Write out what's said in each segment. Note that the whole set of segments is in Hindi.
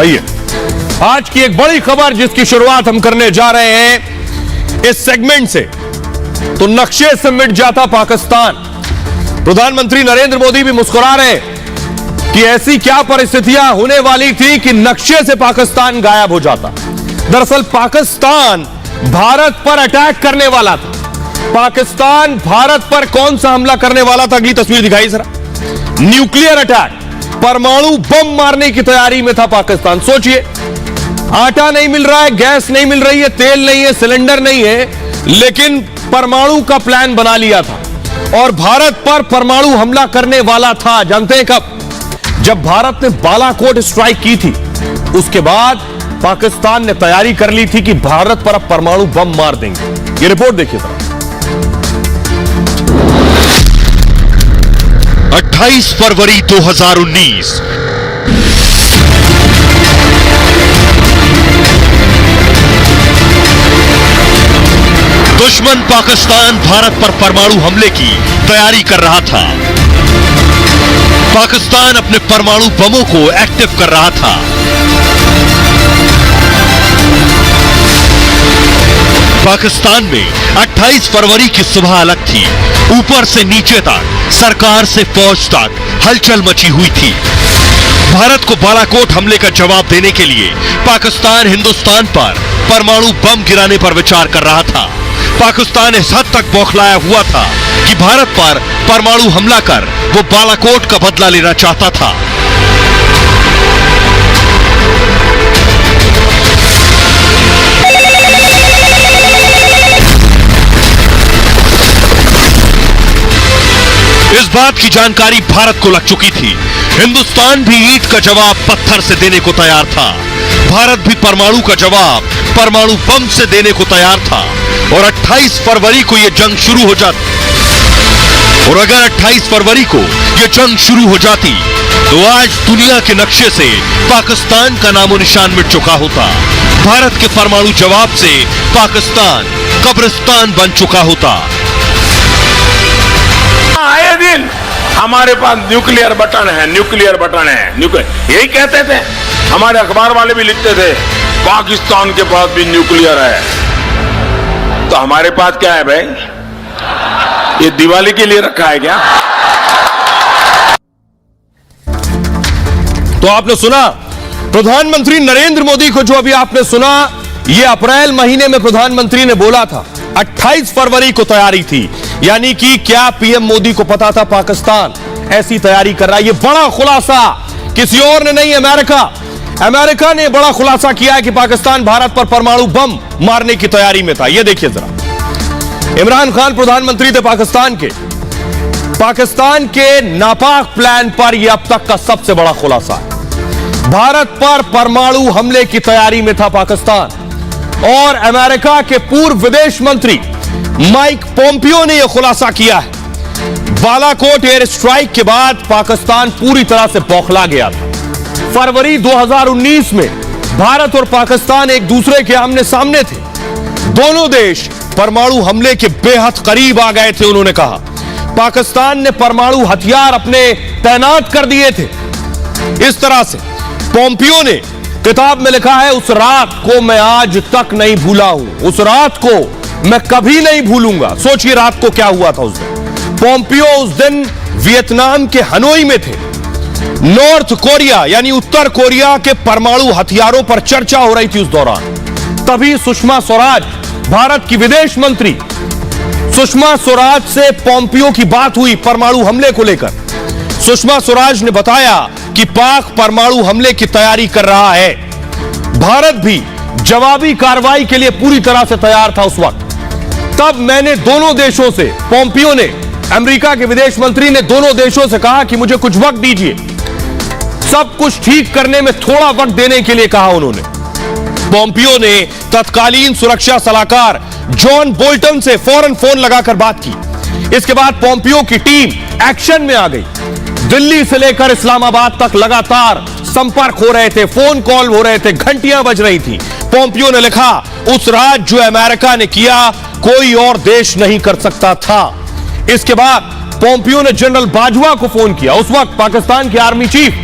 आइए आज की एक बड़ी खबर जिसकी शुरुआत हम करने जा रहे हैं इस सेगमेंट से। तो नक्शे से मिट जाता पाकिस्तान। प्रधानमंत्री नरेंद्र मोदी भी मुस्कुरा रहे कि ऐसी क्या परिस्थितियां होने वाली थी कि नक्शे से पाकिस्तान गायब हो जाता। दरअसल पाकिस्तान भारत पर अटैक करने वाला था। पाकिस्तान भारत पर कौन सा हमला करने वाला था? अगली तस्वीर दिखाई जरा। न्यूक्लियर अटैक, परमाणु बम मारने की तैयारी में था पाकिस्तान। सोचिए, आटा नहीं मिल रहा है, गैस नहीं मिल रही है, तेल नहीं है, सिलेंडर नहीं है, लेकिन परमाणु का प्लान बना लिया था और भारत पर परमाणु हमला करने वाला था। जानते हैं कब? जब भारत ने बालाकोट स्ट्राइक की थी, उसके बाद पाकिस्तान ने तैयारी कर ली थी कि भारत पर अब परमाणु बम मार देंगे। ये रिपोर्ट देखिए जरा। 28 फरवरी 2019 दुश्मन पाकिस्तान भारत पर परमाणु हमले की तैयारी कर रहा था। पाकिस्तान अपने परमाणु बमों को एक्टिव कर रहा था। पाकिस्तान में 28 फरवरी की सुबह अलग थी। ऊपर से नीचे तक, सरकार से फौज तक हलचल मची हुई थी। भारत को बालाकोट हमले का जवाब देने के लिए पाकिस्तान हिंदुस्तान पर परमाणु बम गिराने पर विचार कर रहा था। पाकिस्तान इस हद तक बौखलाया हुआ था कि भारत पर परमाणु हमला कर वो बालाकोट का बदला लेना चाहता था। इस बात की जानकारी भारत को लग चुकी थी। हिंदुस्तान भी ईंट का जवाब पत्थर से देने को तैयार था। भारत भी परमाणु का जवाब परमाणु बम से देने को तैयार था। और 28 फरवरी को यह जंग शुरू हो जाती, और अगर 28 फरवरी को यह जंग शुरू हो जाती तो आज दुनिया के नक्शे से पाकिस्तान का नामो निशान मिट चुका होता। भारत के परमाणु जवाब से पाकिस्तान कब्रिस्तान बन चुका होता। आए दिन हमारे पास न्यूक्लियर बटन है, न्यूक्लियर बटन है, न्यूक्लियर, यही कहते थे। हमारे अखबार वाले भी लिखते थे पाकिस्तान के पास भी न्यूक्लियर है। तो हमारे पास क्या है भाई? ये दिवाली के लिए रखा है क्या? तो आपने सुना प्रधानमंत्री नरेंद्र मोदी को, जो अभी आपने सुना, यह अप्रैल महीने में प्रधानमंत्री ने बोला था। 28 फरवरी को तैयारी थी। यानी कि क्या पीएम मोदी को पता था पाकिस्तान ऐसी तैयारी कर रहा है? यह बड़ा खुलासा किसी और ने नहीं, अमेरिका ने बड़ा खुलासा किया है कि पाकिस्तान भारत पर परमाणु बम मारने की तैयारी में था। यह देखिए जरा। इमरान खान प्रधानमंत्री थे पाकिस्तान के नापाक प्लान पर यह अब तक का सबसे बड़ा खुलासा है। भारत पर परमाणु हमले की तैयारी में था पाकिस्तान। और अमेरिका के पूर्व विदेश मंत्री माइक पोम्पियो ने यह खुलासा किया है। बालाकोट एयर स्ट्राइक के बाद पाकिस्तान पूरी तरह से बौखला गया था। फरवरी 2019 में भारत और पाकिस्तान एक दूसरे के आमने सामने थे। दोनों देश परमाणु हमले के बेहद करीब आ गए थे। उन्होंने कहा पाकिस्तान ने परमाणु हथियार अपने तैनात कर दिए थे। इस तरह से पोम्पियो ने किताब में लिखा है, उस रात को मैं आज तक नहीं भूला हूं, उस रात को मैं कभी नहीं भूलूंगा। सोचिए रात को क्या हुआ था उस दिन। पोम्पियो उस दिन वियतनाम के हनोई में थे। नॉर्थ कोरिया यानी उत्तर कोरिया के परमाणु हथियारों पर चर्चा हो रही थी उस दौरान। तभी सुषमा स्वराज, भारत की विदेश मंत्री, सुषमा स्वराज से पोम्पियो की बात हुई परमाणु हमले को लेकर। सुषमा स्वराज ने बताया कि पाक परमाणु हमले की तैयारी कर रहा है। भारत भी जवाबी कार्रवाई के लिए पूरी तरह से तैयार था उस वक्त। तब मैंने दोनों देशों से, पोम्पियो ने, अमेरिका के विदेश मंत्री ने दोनों देशों से कहा कि मुझे कुछ वक्त दीजिए, सब कुछ ठीक करने में थोड़ा वक्त देने के लिए कहा उन्होंने। पोम्पियो ने तत्कालीन सुरक्षा सलाहकार जॉन बोल्टन से फौरन फोन लगाकर बात की। इसके बाद पोम्पियो की टीम एक्शन में आ गई। दिल्ली से लेकर इस्लामाबाद तक लगातार संपर्क हो रहे थे, फोन कॉल हो रहे थे, घंटियां बज रही थी। पोम्पियो ने लिखा, उस रात जो अमेरिका ने किया कोई और देश नहीं कर सकता था। इसके बाद पोम्पियो ने जनरल बाजवा को फोन किया। उस वक्त पाकिस्तान के आर्मी चीफ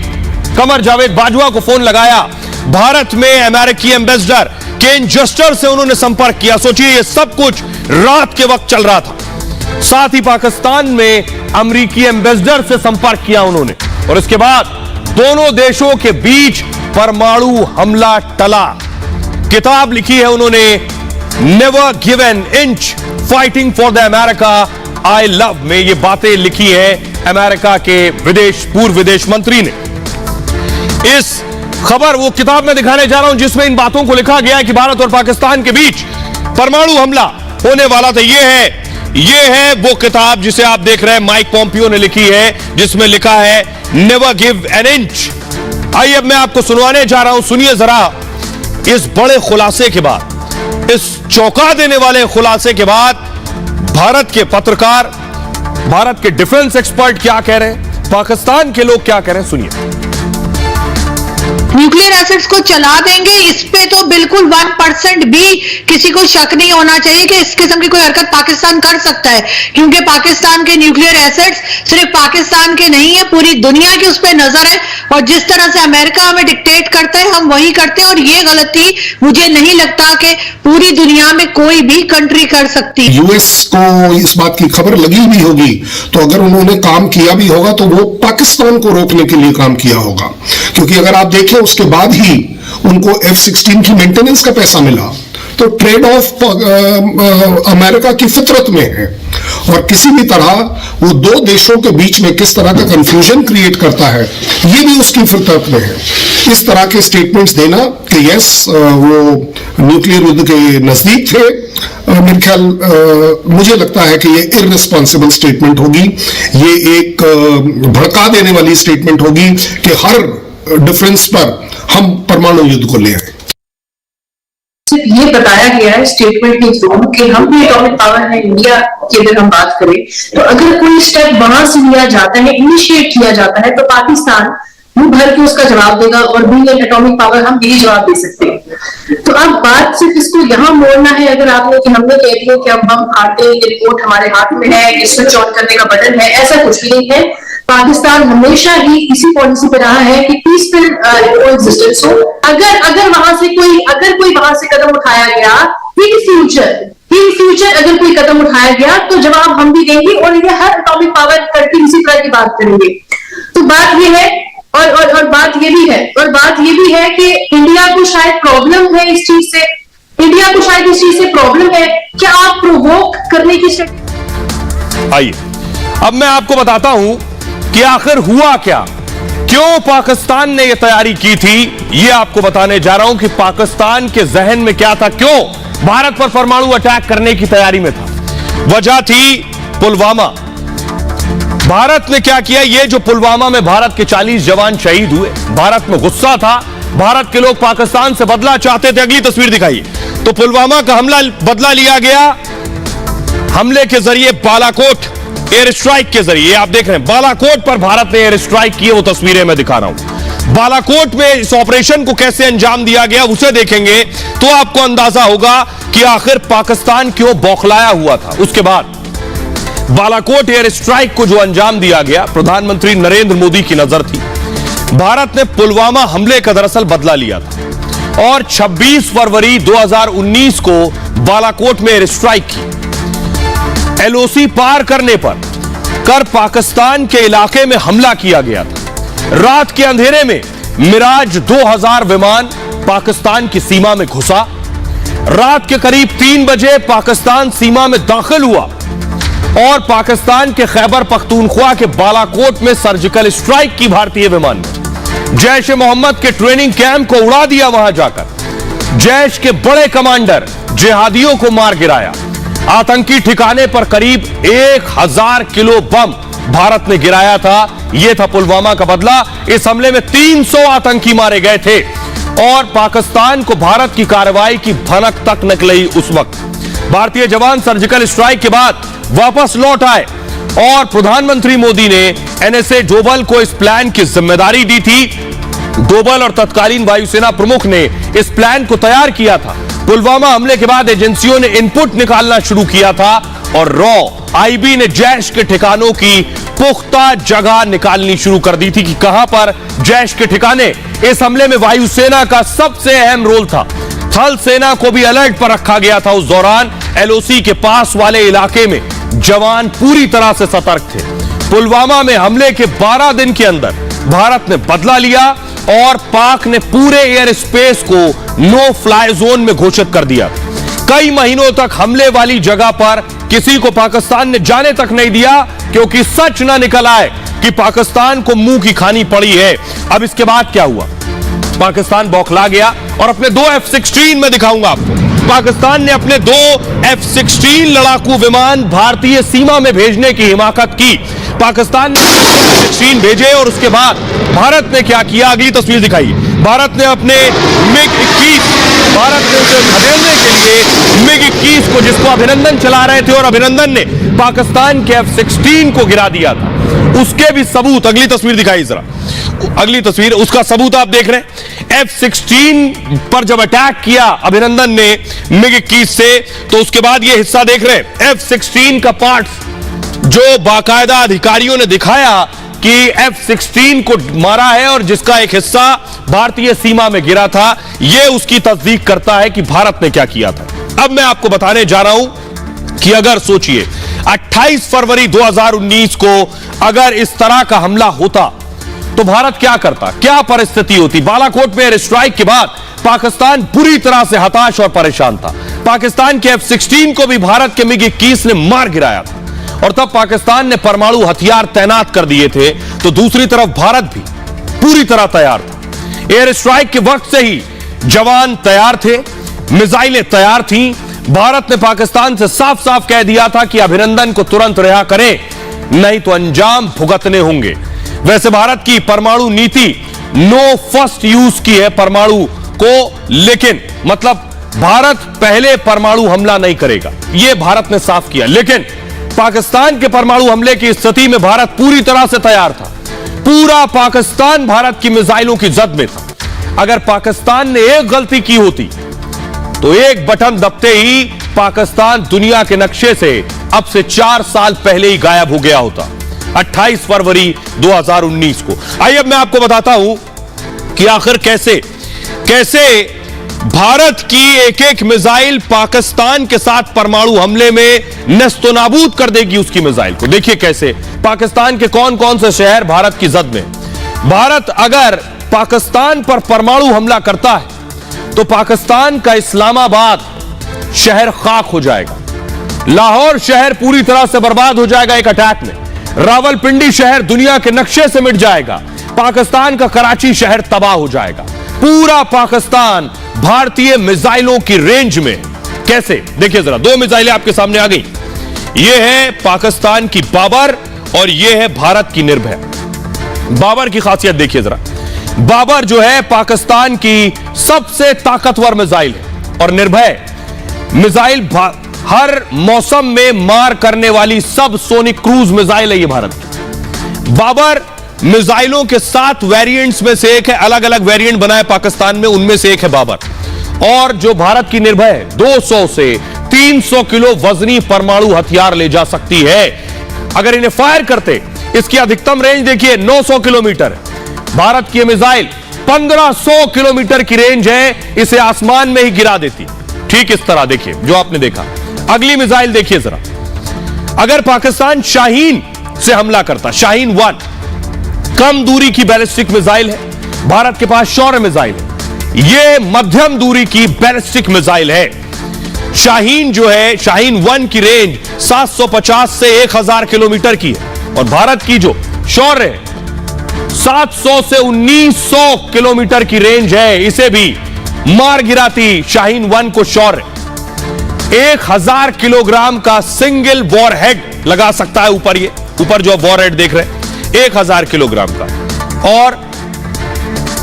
कमर जावेद बाजवा को फोन लगाया। भारत में अमेरिकी एम्बेसडर केन जस्टर से उन्होंने संपर्क किया। सोचिए ये सब कुछ रात के वक्त चल रहा था। साथ ही पाकिस्तान में अमेरिकी एम्बेसडर से संपर्क किया उन्होंने, और इसके बाद दोनों देशों के बीच परमाणु हमला टला। किताब लिखी है उन्होंने, never give an inch fighting for the America I love में। ये बातें लिखी है अमेरिका के पूर्व विदेश मंत्री ने। इस खबर वो किताब में दिखाने जा रहा हूं जिसमें इन बातों को लिखा गया है कि भारत और पाकिस्तान के बीच परमाणु हमला होने वाला था। ये है वो किताब जिसे आप देख रहे हैं, माइक पॉम्पियो ने लिखी है, जिसमें लिखा है नेवर गिव एन इंच। आइए अब मैं आपको सुनवाने जा रहा हूं, सुनिए जरा इस बड़े खुलासे के बाद, इस चौंका देने वाले खुलासे के बाद भारत के पत्रकार, भारत के डिफेंस एक्सपर्ट क्या कह रहे हैं, पाकिस्तान के लोग क्या कह रहे हैं, सुनिए। न्यूक्लियर एसेट्स को चला देंगे, इस पे तो बिल्कुल 1% भी किसी को शक नहीं होना चाहिए कि इस किस्म की कोई हरकत पाकिस्तान कर सकता है, क्योंकि पाकिस्तान के न्यूक्लियर एसेट्स सिर्फ पाकिस्तान के नहीं है, पूरी दुनिया की उस पे नजर है। और जिस तरह से अमेरिका हमें डिक्टेट करता है हम वही करते हैं, और ये गलती मुझे नहीं लगता कि पूरी दुनिया में कोई भी कंट्री कर सकती। यूएस को इस बात की खबर लगी भी होगी, तो अगर उन्होंने काम किया भी होगा तो वो पाकिस्तान को रोकने के लिए काम किया होगा, क्योंकि अगर आप देखें उसके बाद ही उनको F-16 की मेंटेनेंस का पैसा मिला। तो ट्रेड ऑफ अमेरिका की फितरत में है, और किसी भी तरह वो दो देशों के बीच में किस तरह का कंफ्यूजन क्रिएट करता है ये भी उसकी फितरत में है। इस तरह के स्टेटमेंट्स देना कि यस वो न्यूक्लियर युद्ध के नजदीक थे, मेरे ख्याल मुझे लगता है कि ये इररिस्पॉन्सिबल स्टेटमेंट होगी, ये एक भड़का देने वाली स्टेटमेंट होगी कि हर डिफरेंस पर हम परमाणु युद्ध को ले आए। सिर्फ ये बताया गया है स्टेटमेंट के थ्रू कि हम भी एटॉमिक पावर है इंडिया की, अगर हम बात करें तो अगर कोई स्टेप वहां से लिया जाता है, इनिशिएट किया जाता है, तो पाकिस्तान मुंह भर के उसका जवाब देगा, और बीइंग एन एटॉमिक पावर हम यही जवाब दे सकते हैं। तो अब बात सिर्फ इसको यहाँ मोड़ना है, अगर आपने कि हमने कह दिया कि अब हम हारते हैं, ये रिपोर्ट हमारे हाथ में है, ये स्विच ऑन करने का बटन है, ऐसा कुछ भी नहीं है। पाकिस्तान हमेशा ही इसी पॉलिसी पे रहा है कि पीसफुल कोएग्जिस्टेंस हो। अगर वहां से कोई वहां से कदम उठाया गया इन फ्यूचर अगर कोई कदम उठाया गया तो जवाब हम भी देंगे, और ये हर एटॉमिक पावर करके इसी तरह की बात करेंगे। तो बात ये है, और बात ये भी है कि इंडिया को शायद प्रॉब्लम है इस चीज से, प्रॉब्लम है क्या आप प्रोवोक करने की। आइए अब मैं आपको बताता हूं कि आखिर हुआ क्या, क्यों पाकिस्तान ने यह तैयारी की थी। यह आपको बताने जा रहा हूं कि पाकिस्तान के जहन में क्या था, क्यों भारत पर परमाणु अटैक करने की तैयारी में था। वजह थी पुलवामा। भारत ने क्या किया, ये जो पुलवामा में भारत के 40 जवान शहीद हुए, भारत में गुस्सा था, भारत के लोग पाकिस्तान से बदला चाहते थे। अगली तस्वीर दिखाइए। तो पुलवामा का बदला लिया गया हमले के जरिए, बालाकोट एयर स्ट्राइक के जरिए। आप देख रहे हैं बालाकोट पर भारत ने एयर स्ट्राइक किए, वो तस्वीरें मैं दिखा रहा हूं। बालाकोट में इस ऑपरेशन को कैसे अंजाम दिया गया उसे देखेंगे तो आपको अंदाजा होगा कि आखिर पाकिस्तान क्यों बौखलाया हुआ था। उसके बाद बालाकोट एयर स्ट्राइक को जो अंजाम दिया गया, प्रधानमंत्री नरेंद्र मोदी की नजर थी। भारत ने पुलवामा हमले का दरअसल बदला लिया था और 26 फरवरी 2019 को बालाकोट में एयर स्ट्राइक की। LOC पार करने पर पाकिस्तान के इलाके में हमला किया गया था। रात के अंधेरे में मिराज 2000 विमान पाकिस्तान की सीमा में घुसा। रात के करीब 3 बजे पाकिस्तान सीमा में दाखिल हुआ और पाकिस्तान के खैबर पख्तूनख्वा के बालाकोट में सर्जिकल स्ट्राइक की भारतीय विमान ने। जैश ए मोहम्मद के ट्रेनिंग कैंप को उड़ा दिया। वहां जाकर जैश के बड़े कमांडर जिहादियों को मार गिराया। आतंकी ठिकाने पर करीब 1000 किलो बम भारत ने गिराया था। यह था पुलवामा का बदला। इस हमले में 300 आतंकी मारे गए थे और पाकिस्तान को भारत की कार्रवाई की भनक तक निकली। उस वक्त भारतीय जवान सर्जिकल स्ट्राइक के बाद वापस लौट आए और प्रधानमंत्री मोदी ने NSA डोभाल को इस प्लान की जिम्मेदारी दी थी। डोभाल और तत्कालीन वायुसेना प्रमुख ने इस प्लान को तैयार किया था। पुलवामा हमले के बाद एजेंसियों ने इनपुट निकालना शुरू किया था और रॉ आईबी ने जैश के ठिकानों की पुख्ता जगह निकालनी शुरू कर दी थी कि कहां पर जैश के ठिकाने। इस हमले में वायुसेना का सबसे अहम रोल था। थल सेना को भी अलर्ट पर रखा गया था। उस दौरान एलओसी के पास वाले इलाके में जवान पूरी तरह से सतर्क थे। पुलवामा में हमले के 12 दिन के अंदर भारत ने बदला लिया और पाक ने पूरे एयर स्पेस को नो फ्लाई जोन में घोषित कर दिया। कई महीनों तक हमले वाली जगह पर किसी को पाकिस्तान ने जाने तक नहीं दिया, क्योंकि सच ना निकल आए कि पाकिस्तान को मुंह की खानी पड़ी है। अब इसके बाद क्या हुआ? पाकिस्तान बौखला गया और अपने 2 F-16 में दिखाऊंगा आपको। पाकिस्तान ने अपने 2 F-16 लड़ाकू विमान भारतीय सीमा में भेजने की हिमाकत की। पाकिस्तान ने F-16 भेजे और उसके बाद भारत ने क्या किया, अगली तस्वीर दिखाइए। भारत ने अपने MiG-21, भारत ने उसे खदेड़ने के लिए MiG-21 को, जिसको अभिनंदन चला रहे थे और अभिनंदन ने पाकिस्तान के F-16 को गिरा दिया था, उसके भी सबूत, अगली तस्वीर दिखाइए जरा, अगली तस्वीर, उसका सबूत आप देख रहे हैं। F-16 पर जब अटैक किया अभिनंदन ने MiG-21 से, तो उसके बाद ये हिस्सा देख रहे हैं F-16 का पार्ट्स, जो बाकायदा अधिकारियों ने दिखाया कि F-16 को मारा है और जिसका एक हिस्सा भारतीय सीमा में गिरा था। यह उसकी तस्दीक करता है कि भारत ने क्या किया था। अब मैं आपको बताने जा रहा हूं कि अगर सोचिए 28 फरवरी 2019 को अगर इस तरह का हमला होता तो भारत क्या करता, क्या परिस्थिति होती। बालाकोट में एयर स्ट्राइक के बाद पाकिस्तान बुरी तरह से हताश और परेशान था। पाकिस्तान के F-16 को भी भारत के MiG-21 ने मार गिराया था और तब पाकिस्तान ने परमाणु हथियार तैनात कर दिए थे, तो दूसरी तरफ भारत भी पूरी तरह तैयार था। एयर स्ट्राइक के वक्त से ही जवान तैयार थे, मिसाइलें तैयार थीं। भारत ने पाकिस्तान से साफ साफ कह दिया था कि अभिनंदन को तुरंत रिहा करें, नहीं तो अंजाम भुगतने होंगे। वैसे भारत की परमाणु नीति नो फर्स्ट यूज की है परमाणु को, लेकिन मतलब भारत पहले परमाणु हमला नहीं करेगा, यह भारत ने साफ किया। लेकिन पाकिस्तान के परमाणु हमले की स्थिति में भारत पूरी तरह से तैयार था। पूरा पाकिस्तान भारत की मिसाइलों की जद में था। अगर पाकिस्तान ने एक गलती की होती तो एक बटन दबते ही पाकिस्तान दुनिया के नक्शे से अब से 4 साल पहले ही गायब हो गया होता, 28 फरवरी 2019 को। आइए अब मैं आपको बताता हूं कि आखिर कैसे भारत की एक एक मिसाइल पाकिस्तान के साथ परमाणु हमले में नस्तोनाबूद कर देगी उसकी मिसाइल को। देखिए कैसे पाकिस्तान के कौन कौन से शहर भारत की जद में। भारत अगर पाकिस्तान पर परमाणु हमला करता है तो पाकिस्तान का इस्लामाबाद शहर खाक हो जाएगा, लाहौर शहर पूरी तरह से बर्बाद हो जाएगा एक अटैक में, रावलपिंडी शहर दुनिया के नक्शे से मिट जाएगा, पाकिस्तान का कराची शहर तबाह हो जाएगा। पूरा पाकिस्तान भारतीय मिसाइलों की रेंज में। कैसे, देखिए जरा, 2 मिसाइलें आपके सामने आ गई। यह है पाकिस्तान की बाबर और यह है भारत की निर्भय। बाबर की खासियत देखिए जरा, बाबर जो है पाकिस्तान की सबसे ताकतवर मिसाइल है और निर्भय मिसाइल हर मौसम में मार करने वाली सब सोनिक क्रूज मिसाइल है ये भारत की। बाबर मिसाइलों के 7 वेरिएंट्स में से एक है, अलग अलग वेरिएंट बनाए पाकिस्तान में, उनमें से एक है बाबर। और जो भारत की निर्भय है 200 से 300 किलो वजनी परमाणु हथियार ले जा सकती है। अगर इन्हें फायर करते, इसकी अधिकतम रेंज देखिए 900 किलोमीटर। भारत की मिसाइल 1500 किलोमीटर की रेंज है, इसे आसमान में ही गिरा देती। ठीक इस तरह देखिए जो आपने देखा। अगली मिसाइल देखिए जरा, अगर पाकिस्तान शाहीन से हमला करता, शाहीन 1 कम दूरी की बैलिस्टिक मिसाइल है, भारत के पास शौर्य मिसाइल है, यह मध्यम दूरी की बैलिस्टिक मिसाइल है। शाहीन जो है, शाहीन 1 की रेंज 750 से 1000 किलोमीटर की है और भारत की जो शौर्य है 700 से 1900 किलोमीटर की रेंज है, इसे भी मार गिराती शाहीन 1 को शौर्य। 1000 किलोग्राम का सिंगल वॉरहेड लगा सकता है ऊपर, ये ऊपर जो वॉरहेड देख रहे हैं 1000 किलोग्राम का, और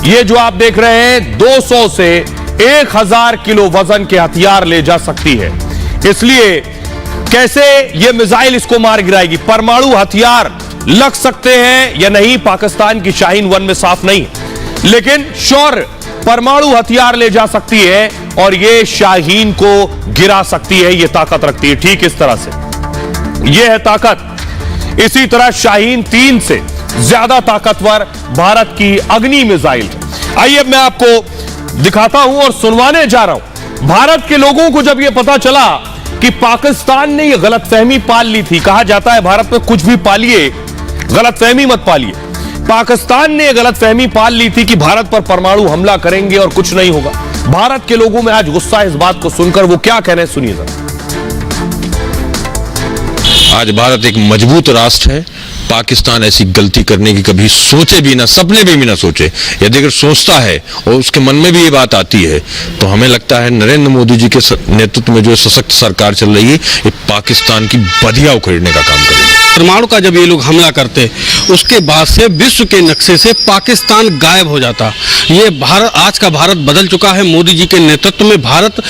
ये जो आप देख रहे हैं 200 से 1000 किलो वजन के हथियार ले जा सकती है। इसलिए कैसे ये मिसाइल इसको मार गिराएगी, परमाणु हथियार लग सकते हैं या नहीं पाकिस्तान की शाहीन 1 में साफ नहीं है, लेकिन शौर्य परमाणु हथियार ले जा सकती है और ये शाहीन को गिरा सकती है, ये ताकत रखती है। ठीक इस तरह से यह है ताकत। इसी तरह शाहीन 3 से ज्यादा ताकतवर भारत की अग्नि मिसाइल। आइए मैं आपको दिखाता हूं और सुनवाने जा रहा हूं। भारत के लोगों को जब यह पता चला कि पाकिस्तान ने यह गलतफहमी पाल ली थी, कहा जाता है भारत में कुछ भी पालिए, गलतफहमी मत पालिए। पाकिस्तान ने यह गलतफहमी पाल ली थी कि भारत पर परमाणु हमला करेंगे और कुछ नहीं होगा। भारत के लोगों में आज गुस्सा है इस बात को सुनकर। वो क्या कह रहे हैं, सुनिए जरा। आज भारत एक मजबूत राष्ट्र है। पाकिस्तान ऐसी गलती करने की कभी सोचे भी ना, सपने में भी ना सोचे। यदि अगर सोचता है और उसके मन में भी ये बात आती है तो हमें लगता है नरेंद्र मोदी जी के नेतृत्व में जो सशक्त सरकार चल रही है ये पाकिस्तान की बधिया उखेड़ने का काम करेगी। परमाणु का जब ये लोग हमला करते उसके बाद से विश्व के नक्शे से पाकिस्तान गायब हो जाता। ये भारत, आज का भारत बदल चुका है। मोदी जी के नेतृत्व में भारत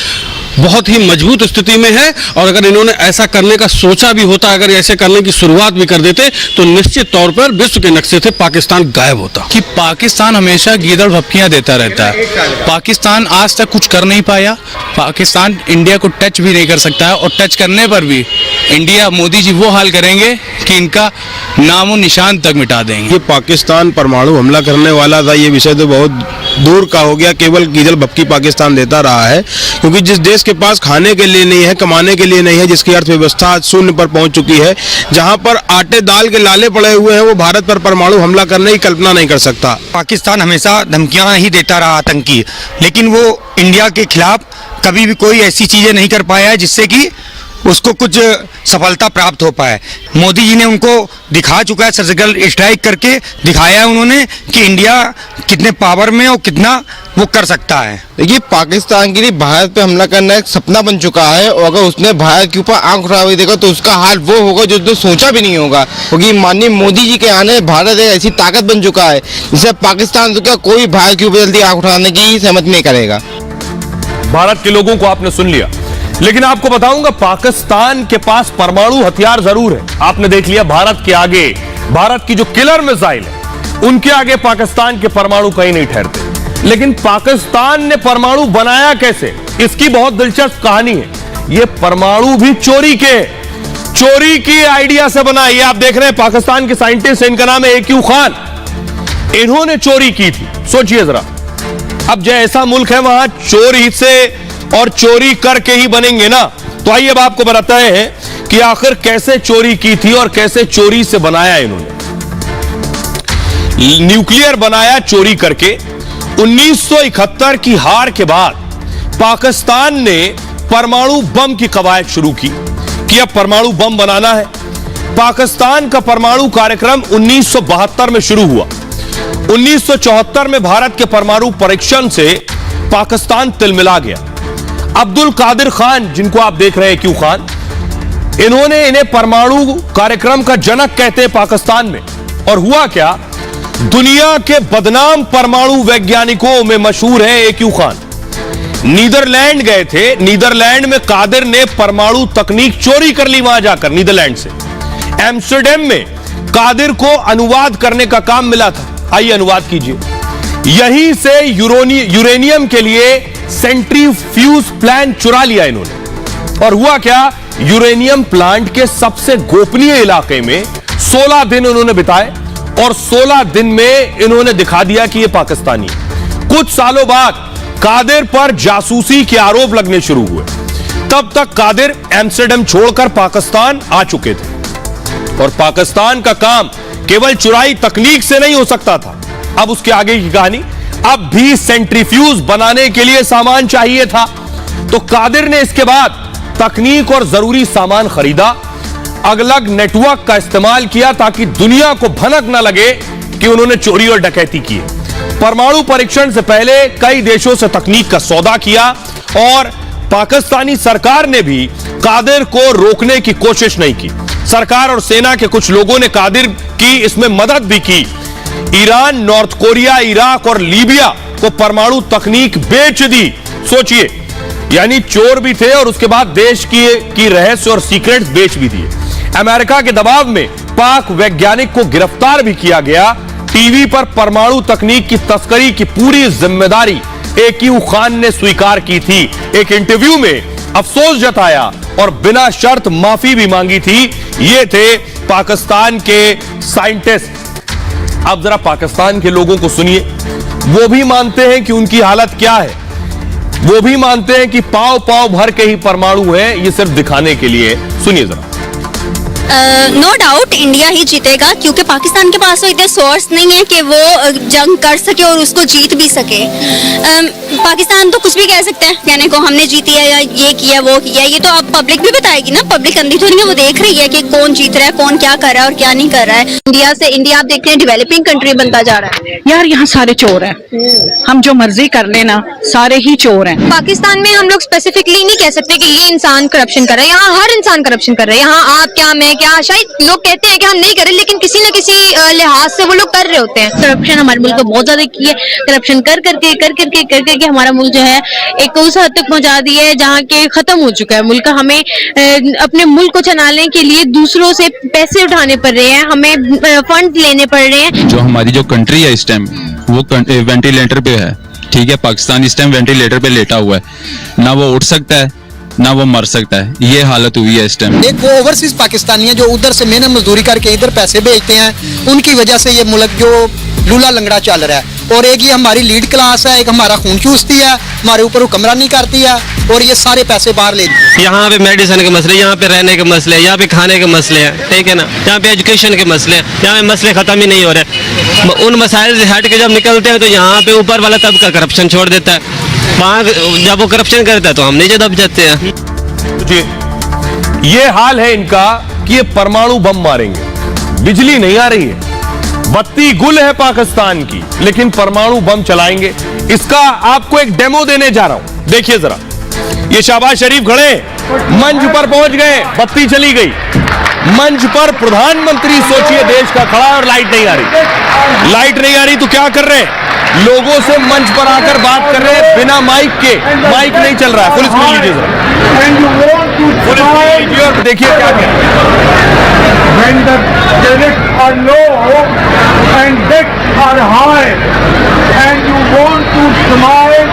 बहुत ही मजबूत स्थिति में है और अगर इन्होंने ऐसा करने का सोचा भी होता, अगर ऐसे करने की शुरुआत भी कर देते तो निश्चित तौर पर विश्व के नक्शे से पाकिस्तान गायब होता। कि पाकिस्तान हमेशा गीदड़ भपकियां देता रहता है। पाकिस्तान आज तक कुछ कर नहीं पाया। पाकिस्तान इंडिया को टच भी नहीं कर सकता है और टच करने पर भी इंडिया, मोदी जी वो हाल करेंगे कि इनका नामो निशान तक मिटा देंगे। ये पाकिस्तान परमाणु हमला करने वाला था, ये विषय तो बहुत दूर का हो गया। केवल गीदड़ भपकी पाकिस्तान देता रहा है, क्योंकि जिस देश के पास खाने के लिए नहीं है, कमाने के लिए नहीं है, जिसकी अर्थव्यवस्था आज शून्य पर पहुंच चुकी है, जहां पर आटे दाल के लाले पड़े हुए हैं, वो भारत पर परमाणु हमला करने की कल्पना नहीं कर सकता। पाकिस्तान हमेशा धमकियां ही देता रहा आतंकी, लेकिन वो इंडिया के खिलाफ कभी भी कोई ऐसी चीजें नहीं कर पाया है जिससे कि उसको कुछ सफलता प्राप्त हो पाए। मोदी जी ने उनको दिखा चुका है, सर्जिकल स्ट्राइक करके दिखाया है उन्होंने कि इंडिया कितने पावर में और कितना वो कर सकता है। देखिए, पाकिस्तान के लिए भारत पे हमला करना एक सपना बन चुका है और अगर उसने भारत के ऊपर आंख उठा हुई देखा तो उसका हाल वो होगा जो उसने सोचा भी नहीं होगा, क्योंकि माननीय मोदी जी के आने भारत एक ऐसी ताकत बन चुका है जिससे पाकिस्तान तो क्या कोई भारत के ऊपर जल्दी आंख उठाने की सहमति नहीं करेगा। भारत के लोगों को आपने सुन लिया, लेकिन आपको बताऊंगा पाकिस्तान के पास परमाणु हथियार जरूर है। आपने देख लिया भारत के आगे, भारत की जो किलर मिसाइल है उनके आगे पाकिस्तान के परमाणु कहीं नहीं ठहरते। लेकिन पाकिस्तान ने परमाणु बनाया कैसे, इसकी बहुत दिलचस्प कहानी है। यह परमाणु भी चोरी की आइडिया से बना। ये आप देख रहे हैं पाकिस्तान के साइंटिस्ट, इनका नाम है AQ खान, इन्होंने चोरी की थी। सोचिए जरा, अब जैसा मुल्क है वहां चोरी से और चोरी करके ही बनेंगे ना। तो आइए अब आपको बताते हैं कि आखिर कैसे चोरी की थी और कैसे चोरी से बनाया इन्होंने। न्यूक्लियर बनाया चोरी करके। 1971 की हार के बाद पाकिस्तान ने परमाणु बम की कवायद शुरू की कि अब परमाणु बम बनाना है। पाकिस्तान का परमाणु कार्यक्रम 1972 में शुरू हुआ। 1974 में भारत के परमाणु परीक्षण से पाकिस्तान तिलमिला गया। अब्दुल कादिर खान, जिनको आप देख रहे हैं AQ खान, इन्हें परमाणु कार्यक्रम का जनक कहते हैं पाकिस्तान में। और हुआ क्या, दुनिया के बदनाम परमाणु वैज्ञानिकों में मशहूर है AQ खान। नीदरलैंड गए थे, नीदरलैंड में कादिर ने परमाणु तकनीक चोरी कर ली वहां जाकर नीदरलैंड से। एम्स्टरडैम में कादिर को अनुवाद करने का काम मिला था। आइए अनुवाद कीजिए। यहीं से यूरेनियम के लिए सेंट्रीफ्यूज प्लांट चुरा लिया इन्होंने। और हुआ क्या, यूरेनियम प्लांट के सबसे गोपनीय इलाके में 16 दिन उन्होंने बिताए और 16 दिन में इन्होंने दिखा दिया कि यह पाकिस्तानी है। कुछ सालों बाद कादिर पर जासूसी के आरोप लगने शुरू हुए। तब तक कादिर एम्स्टरडैम छोड़कर पाकिस्तान आ चुके थे और पाकिस्तान का काम केवल चुराई तकनीक से नहीं हो सकता था। अब उसके आगे की कहानी, अब भी सेंट्रीफ्यूज बनाने के लिए सामान चाहिए था। तो कादिर ने इसके बाद तकनीक और जरूरी सामान खरीदा, अलग नेटवर्क का इस्तेमाल किया ताकि दुनिया को भनक न लगे कि उन्होंने चोरी और डकैती की है। परमाणु परीक्षण से पहले कई देशों से तकनीक का सौदा किया और पाकिस्तानी सरकार ने भी कादिर को रोकने की कोशिश नहीं की। सरकार और सेना के कुछ लोगों ने कादिर की इसमें मदद भी की। ईरान, नॉर्थ कोरिया, इराक और लीबिया को परमाणु तकनीक बेच दी। सोचिए, यानी चोर भी थे और उसके बाद देश की रहस्य और सीक्रेट्स बेच भी दिए। अमेरिका के दबाव में पाक वैज्ञानिक को गिरफ्तार भी किया गया। टीवी पर परमाणु तकनीक की तस्करी की पूरी जिम्मेदारी AQ खान ने स्वीकार की थी। एक इंटरव्यू में अफसोस जताया और बिना शर्त माफी भी मांगी थी ये थे पाकिस्तान के साइंटिस्ट। अब जरा पाकिस्तान के लोगों को सुनिए, वो भी मानते हैं कि उनकी हालत क्या है। वो भी मानते हैं कि पाव पाव भर के ही परमाणु है, ये सिर्फ दिखाने के लिए। सुनिए जरा। नो डाउट इंडिया ही जीतेगा, क्योंकि पाकिस्तान के पास तो इतने सोर्स नहीं है कि वो जंग कर सके और उसको जीत भी सके। पाकिस्तान तो कुछ भी कह सकता है, कहने को हमने जीती है या ये किया वो किया, ये तो अब पब्लिक भी बताएगी ना। पब्लिक अंधी थोड़ी है, वो देख रही है कि कौन जीत रहा है, कौन क्या कर रहा है और क्या नहीं कर रहा है। इंडिया आप देखते हैं डेवलपिंग कंट्री बनता जा रहा है। यार यहाँ सारे चोर हैं, हम जो मर्जी कर लेना, सारे ही चोर हैं। पाकिस्तान में हम लोग स्पेसिफिकली नहीं कह सकते कि ये इंसान करप्शन कर रहा है, यहाँ हर इंसान करप्शन कर रहा है। यहाँ आप क्या मैं क्या, शायद लोग कहते हैं कि हम नहीं कर रहे, लेकिन किसी न किसी लिहाज से वो लोग कर रहे होते हैं। करप्शन हमारे मुल्क को बहुत ज्यादा की है। करप्शन कर करके हमारा मुल्क जो है एक उस हद तक पहुंचा दिया है जहाँ के खत्म हो चुका है मुल्क। हमें अपने मुल्क को चलाने के लिए दूसरों से पैसे उठाने पड़ रहे हैं, हमें फंड लेने पड़ रहे हैं। जो हमारी जो कंट्री है इस टाइम वो वेंटिलेटर पे है, ठीक है। पाकिस्तान इस टाइम वेंटिलेटर पे लेटा हुआ है, ना वो उठ सकता है ना वो मर सकता है। ये हालत हुई है इस टाइम। एक वो ओवरसीज पाकिस्तानी है जो उधर से मेहनत मजदूरी करके इधर पैसे भेजते हैं, उनकी वजह से ये मुल्क जो लूला लंगड़ा चल रहा है। और एक ये हमारी लीड क्लास है, एक हमारा खून चूसती है, हमारे ऊपर हुक्मरानी करती है और ये सारे पैसे बाहर लेती है। यहाँ पे मेडिसिन के मसले, यहाँ पे रहने के मसले, यहाँ पे खाने के मसले हैं, ठीक है ना। यहाँ पे एजुकेशन के मसले हैं, यहाँ पे मसले खत्म ही नहीं हो रहे। उन मसाइल से हट के जब निकलते हैं तो यहाँ पे ऊपर वाला तबका करप्शन छोड़ देता है। वहाँ जब वो करप्शन करता है तो हम नीचे दब जाते हैं। जी, ये हाल है इनका कि ये परमाणु बम मारेंगे, बिजली नहीं आ रही है, बत्ती गुल है पाकिस्तान की, लेकिन परमाणु बम चलाएंगे। इसका आपको एक डेमो देने जा रहा हूं, देखिए जरा। ये शहबाज शरीफ खड़े मंच पर पहुंच गए, बत्ती चली गई। मंच पर प्रधानमंत्री, सोचिए, देश का खड़ा और लाइट नहीं आ रही। लाइट नहीं आ रही तो क्या कर रहे हैं? लोगों से मंच पर आकर बात कर रहे हैं बिना माइक के। माइक नहीं चल रहा है। फुल स्क्रीन लीजिए जरा, फुल स्क्रीन लीजिए और देखिए क्या कह रहे हैं। When the credits are low and debts are high and you want to smile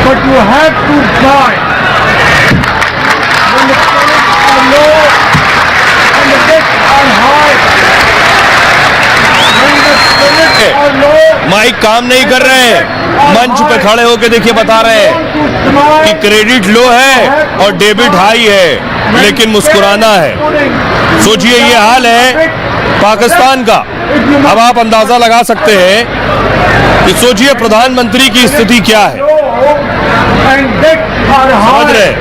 but you have to cry. When the credits are low and the debts are high. When the credits are low. Mike काम नहीं कर रहे हैं। मंच पे खड़े होकर देखिए बता रहे हैं कि क्रेडिट लो है और डेबिट हाई है, लेकिन मुस्कुराना है। सोचिए ये हाल है पाकिस्तान का। अब आप अंदाजा लगा सकते हैं कि सोचिए प्रधानमंत्री की स्थिति क्या है। समझ रहे?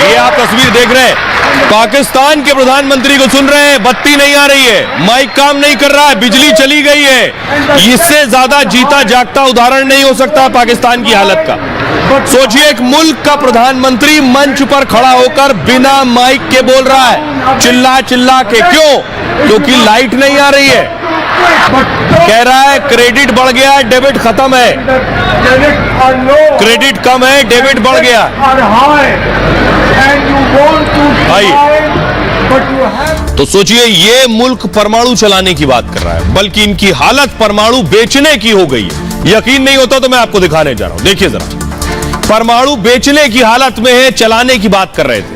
ये आप तस्वीर देख रहे हैं, पाकिस्तान के प्रधानमंत्री को सुन रहे हैं। बत्ती नहीं आ रही है, माइक काम नहीं कर रहा है, बिजली चली गई है। इससे ज्यादा जीता जागता उदाहरण नहीं हो सकता पाकिस्तान की हालत का। सोचिए एक मुल्क का प्रधानमंत्री मंच पर खड़ा होकर बिना माइक के बोल रहा है, चिल्ला चिल्ला के। क्यों? क्योंकि लाइट नहीं आ रही है। कह रहा है क्रेडिट बढ़ गया है, डेबिट खत्म है। क्रेडिट कम है, डेबिट बढ़ गया। तो सोचिए ये मुल्क परमाणु चलाने की बात कर रहा है, बल्कि इनकी हालत परमाणु बेचने की हो गई है। यकीन नहीं होता तो मैं आपको दिखाने जा रहा हूं, देखिए जरा। परमाणु बेचने की हालत में है, चलाने की बात कर रहे थे।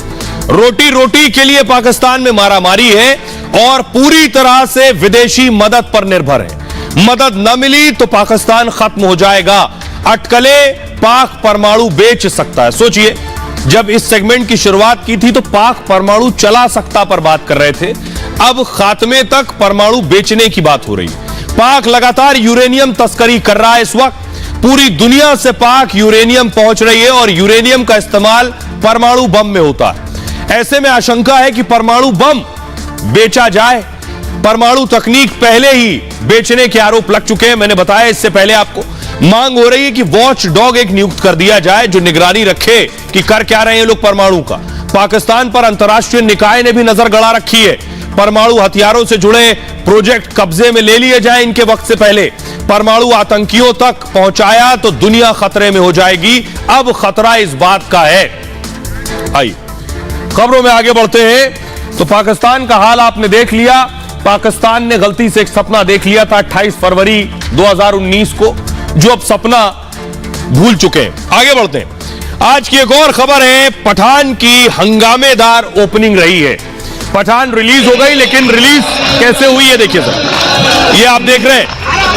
रोटी रोटी के लिए पाकिस्तान में मारामारी है और पूरी तरह से विदेशी मदद पर निर्भर है। मदद न मिली तो पाकिस्तान खत्म हो जाएगा। अटकले पाक परमाणु बेच सकता है। सोचिए जब इस सेगमेंट की शुरुआत की थी तो पाक परमाणु चला सकता पर बात कर रहे थे, अब खात्मे तक परमाणु बेचने की बात हो रही है। पाक लगातार यूरेनियम तस्करी कर रहा है। इस वक्त पूरी दुनिया से पाक यूरेनियम पहुंच रही है और यूरेनियम का इस्तेमाल परमाणु बम में होता है। ऐसे में आशंका है कि परमाणु बम बेचा जाए। परमाणु तकनीक पहले ही बेचने के आरोप लग चुके हैं, मैंने बताया इससे पहले आपको। मांग हो रही है कि वॉच डॉग एक नियुक्त कर दिया जाए जो निगरानी रखे कि कर क्या रहे हैं लोग परमाणु का। पाकिस्तान पर अंतर्राष्ट्रीय निकाय ने भी नजर गड़ा रखी है। परमाणु हथियारों से जुड़े प्रोजेक्ट कब्जे में ले लिए जाए इनके वक्त से पहले। परमाणु आतंकियों तक पहुंचाया तो दुनिया खतरे में हो जाएगी। अब खतरा इस बात का है। आइए खबरों में आगे बढ़ते हैं। तो पाकिस्तान का हाल आपने देख लिया। पाकिस्तान ने गलती से एक सपना देख लिया था 28 फरवरी 2019 को, जो अब सपना भूल चुके हैं। आगे बढ़ते हैं। आज की एक और खबर है, पठान की हंगामेदार ओपनिंग रही है। पठान रिलीज हो गई, लेकिन रिलीज कैसे हुई है देखिए सर। ये आप देख रहे हैं,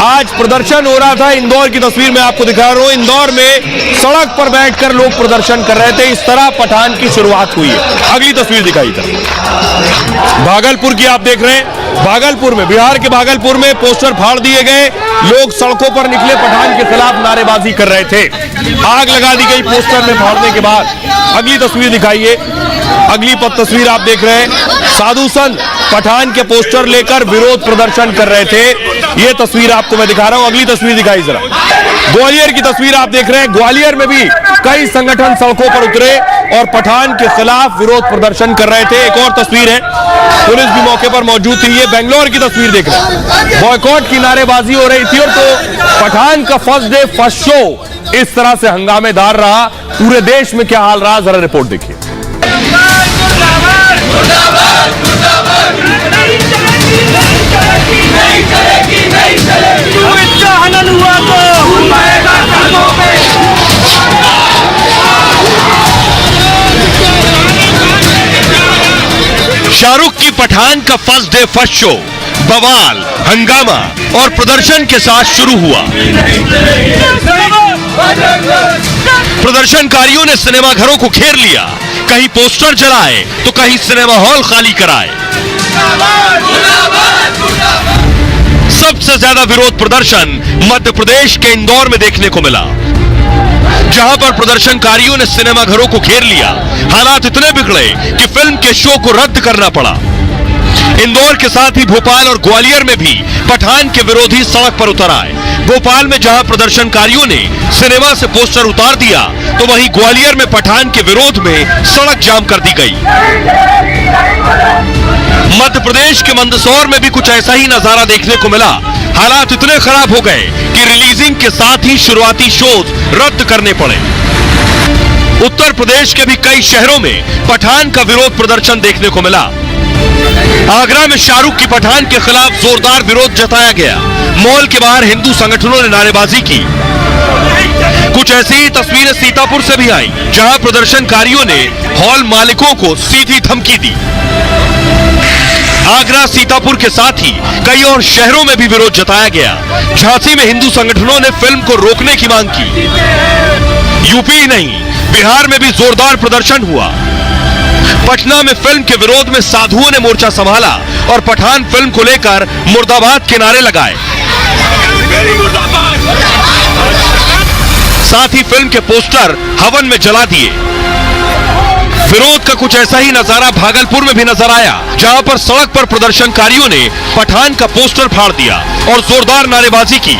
आज प्रदर्शन हो रहा था। इंदौर की तस्वीर मैं आपको दिखा रहा हूं। इंदौर में सड़क पर बैठकर लोग प्रदर्शन कर रहे थे। इस तरह पठान की शुरुआत हुई है। अगली तस्वीर दिखाई था भागलपुर की, आप देख रहे हैं। भागलपुर में, बिहार के भागलपुर में पोस्टर फाड़ दिए गए, लोग सड़कों पर निकले, पठान के खिलाफ नारेबाजी कर रहे थे। आग लगा दी गई पोस्टर में फाड़ने के बाद। अगली तस्वीर दिखाइए। अगली तस्वीर आप देख रहे हैं, साधु संत पठान के पोस्टर लेकर विरोध प्रदर्शन कर रहे थे। यह तस्वीर आपको मैं दिखा रहा हूं। अगली तस्वीर दिखाई जरा। ग्वालियर की तस्वीर आप देख रहे हैं। ग्वालियर में भी कई संगठन सड़कों पर उतरे और पठान के खिलाफ विरोध प्रदर्शन कर रहे थे। एक और तस्वीर है, पुलिस भी मौके पर मौजूद थी। ये बेंगलोर की तस्वीर देख रहे हैं। बॉयकॉट की नारेबाजी हो रही थी और तो पठान का फर्स्ट डे फर्स्ट शो इस तरह से हंगामेदार रहा। पूरे देश में क्या हाल रहा, जरा रिपोर्ट देखिए। शाहरुख की पठान का फर्स्ट डे फर्स्ट शो बवाल, हंगामा और प्रदर्शन के साथ शुरू हुआ। प्रदर्शनकारियों ने सिनेमा घरों को घेर लिया, कहीं पोस्टर जलाए तो कहीं सिनेमा हॉल खाली कराए। सबसे ज्यादा विरोध प्रदर्शन मध्य प्रदेश के इंदौर में देखने को मिला, जहां पर प्रदर्शनकारियों ने सिनेमा घरों को घेर लिया। हालात इतने बिगड़े कि फिल्म के शो को रद्द करना पड़ा। इंदौर के साथ ही भोपाल और ग्वालियर में भी पठान के विरोधी सड़क पर उतर आए। भोपाल में जहां प्रदर्शनकारियों ने सिनेमा से पोस्टर उतार दिया, तो वहीं ग्वालियर में पठान के विरोध में सड़क जाम कर दी गई। मध्य प्रदेश के मंदसौर में भी कुछ ऐसा ही नजारा देखने को मिला। हालात इतने खराब हो गए कि रिलीजिंग के साथ ही शुरुआती शोज रद्द करने पड़े। उत्तर प्रदेश के भी कई शहरों में पठान का विरोध प्रदर्शन देखने को मिला। आगरा में शाहरुख की पठान के खिलाफ जोरदार विरोध जताया गया। मॉल के बाहर हिंदू संगठनों ने नारेबाजी की। कुछ ऐसी ही तस्वीरें सीतापुर से भी आई, जहां प्रदर्शनकारियों ने हॉल मालिकों को सीधी धमकी दी। आगरा, सीतापुर के साथ ही कई और शहरों में भी विरोध जताया गया। झांसी में हिंदू संगठनों ने फिल्म को रोकने की मांग की। यूपी ही नहीं, बिहार में भी जोरदार प्रदर्शन हुआ। पटना में फिल्म के विरोध में साधुओं ने मोर्चा संभाला और पठान फिल्म को लेकर मुर्दाबाद के नारे लगाए। साथ ही फिल्म के पोस्टर हवन में जला दिए। विरोध का कुछ ऐसा ही नजारा भागलपुर में भी नजर आया, जहां पर सड़क पर प्रदर्शनकारियों ने पठान का पोस्टर फाड़ दिया और जोरदार नारेबाजी की।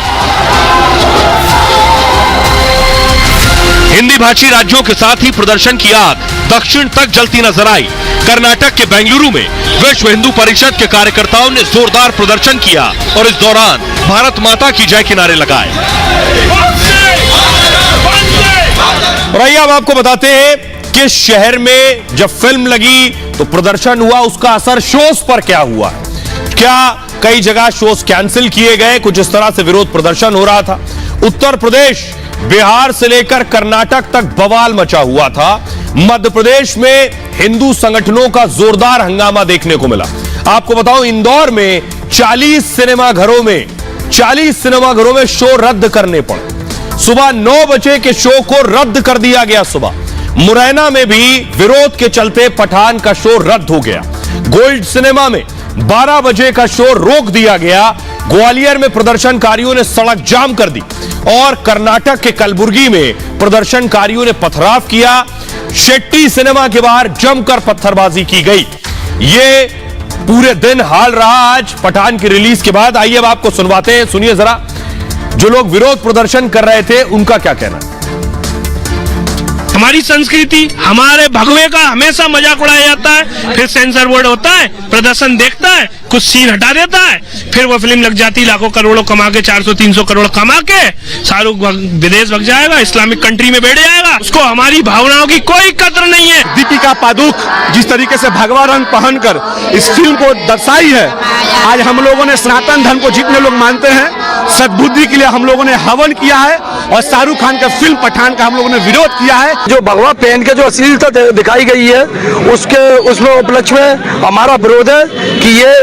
हिंदी भाषी राज्यों के साथ ही प्रदर्शन की आग दक्षिण तक जलती नजर आई। कर्नाटक के बेंगलुरु में विश्व हिंदू परिषद के कार्यकर्ताओं ने जोरदार प्रदर्शन किया और इस दौरान भारत माता की जय के नारे लगाए। और आइए अब आपको बताते हैं कि शहर में जब फिल्म लगी तो प्रदर्शन हुआ, उसका असर शोज पर क्या हुआ। क्या कई जगह शोज कैंसिल किए गए, कुछ इस तरह से विरोध प्रदर्शन हो रहा था। उत्तर प्रदेश, बिहार से लेकर कर्नाटक तक बवाल मचा हुआ था। मध्य प्रदेश में हिंदू संगठनों का जोरदार हंगामा देखने को मिला। आपको बताऊं, इंदौर में 40 सिनेमा घरों में शो रद्द करने पड़े। सुबह 9 बजे के शो को रद्द कर दिया गया। सुबह मुरैना में भी विरोध के चलते पठान का शो रद्द हो गया। गोल्ड सिनेमा में 12 बजे का शो रोक दिया गया। ग्वालियर में प्रदर्शनकारियों ने सड़क जाम कर दी और कर्नाटक के कलबुर्गी में प्रदर्शनकारियों ने पथराव किया। शेट्टी सिनेमा के बाहर जमकर पत्थरबाजी की गई। ये पूरे दिन हाल रहा आज पठान की रिलीज के बाद। आइए अब आपको सुनवाते हैं, सुनिए जरा, जो लोग विरोध प्रदर्शन कर रहे थे उनका क्या कहना है। हमारी संस्कृति, हमारे भगवे का हमेशा मजाक उड़ाया जाता है। फिर सेंसर बोर्ड होता है, प्रदर्शन देखता है, कुछ सीन हटा देता है, फिर वो फिल्म लग जाती, लाखों करोड़ों कमा के, 400-300 करोड़ कमा के शाहरुख विदेश भाग जाएगा, इस्लामिक कंट्री में बैठ जाएगा। उसको हमारी भावनाओं की कोई कदर नहीं है। दीपिका पादुक जिस तरीके से भगवा रंग पहनकर इस फिल्म को दर्शाई है, आज हम लोगों ने सनातन धर्म को जितने लोग मानते हैं, सद्बुद्धि के लिए हम लोगों ने हवन किया है और शाहरुख खान का फिल्म पठान का हम लोगों ने विरोध किया है। जो भगवा पहन के जो अश्लीलता दिखाई गई है, उसमें उपलक्ष्य में हमारा विरोध है कि ये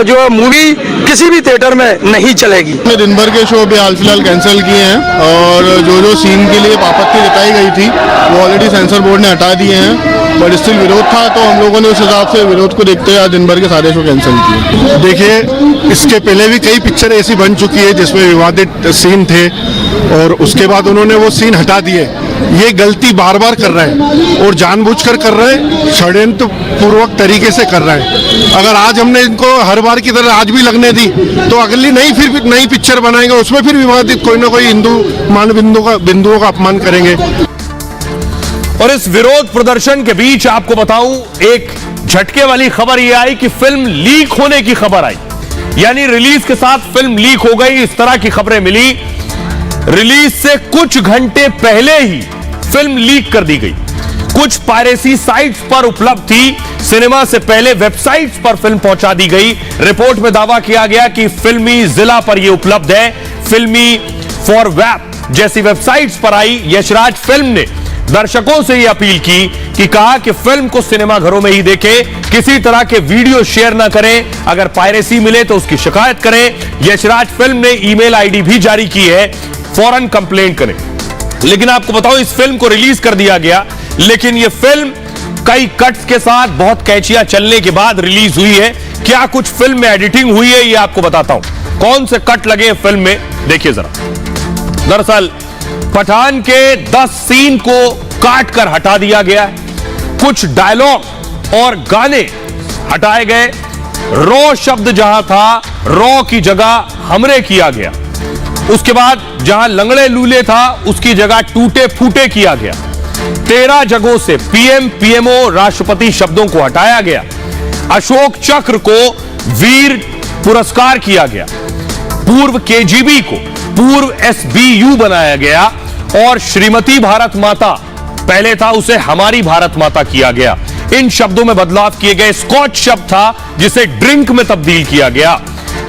जो मूवी किसी भी थिएटर में नहीं चलेगी। दिन भर के शो भी हाल फिलहाल कैंसिल किए हैं और जो सीन के लिए आपत्ति जताई गई थी वो ऑलरेडी सेंसर बोर्ड ने हटा दिए हैं, बट स्टिल विरोध था तो हम लोगों ने उस हिसाब से विरोध को देखते हुए दिन भर के सारे शो कैंसिल किए। देखिए, इसके पहले भी कई पिक्चर ऐसी बन चुकी है जिसमें विवादित सीन थे और उसके बाद उन्होंने वो सीन हटा दिए। ये गलती बार बार कर रहे हैं और जानबूझकर कर रहे हैं, षड्यंत्र पूर्वक तरीके से कर रहे हैं। अगर आज हमने इनको हर बार की तरह आज भी लगने दी तो अगली नई पिक्चर बनाएंगे, उसमें फिर विवादित कोई ना कोई हिंदू मान बिंदुओं का अपमान करेंगे। और इस विरोध प्रदर्शन के बीच आपको बताऊं, एक झटके वाली खबर यह आई कि फिल्म लीक होने की खबर आई, यानी रिलीज के साथ फिल्म लीक हो गई, इस तरह की खबरें मिली। रिलीज से कुछ घंटे पहले ही फिल्म लीक कर दी गई। कुछ पायरेसी साइट्स पर उपलब्ध थी, सिनेमा से पहले वेबसाइट्स पर फिल्म पहुंचा दी गई। रिपोर्ट में दावा किया गया कि फिल्मी जिला पर यह उपलब्ध है। फिल्मी फॉर वेब जैसी वेबसाइट्स पर आई। यशराज फिल्म ने दर्शकों से यह अपील की कि कहा कि फिल्म को सिनेमा घरों में ही देखें, किसी तरह के वीडियो शेयर ना करें, अगर पायरेसी मिले तो उसकी शिकायत करें। यशराज फिल्म ने ईमेल आईडी भी जारी की है, फौरन कंप्लेंट करें। लेकिन आपको बताओ, इस फिल्म को रिलीज कर दिया गया, लेकिन यह फिल्म कई कट्स के साथ बहुत कैचियां चलने के बाद रिलीज हुई है। क्या कुछ फिल्म में एडिटिंग हुई है, यह आपको बताता हूं। कौन से कट लगे हैं फिल्म में, देखिए जरा। दरअसल पठान के 10 सीन को काट कर हटा दिया गया है। कुछ डायलॉग और गाने हटाए गए। रॉ शब्द जहां था, रॉ की जगह हमरे किया गया। उसके बाद जहां लंगड़े लूले था, उसकी जगह टूटे फूटे किया गया। 13 जगहों से पीएम, पीएमओ, राष्ट्रपति शब्दों को हटाया गया। अशोक चक्र को वीर पुरस्कार किया गया। पूर्व केजीबी को पूर्व एसबीयू बनाया गया और श्रीमती भारत माता पहले था, उसे हमारी भारत माता किया गया। इन शब्दों में बदलाव किए गए। स्कॉच शब्द था जिसे ड्रिंक में तब्दील किया गया।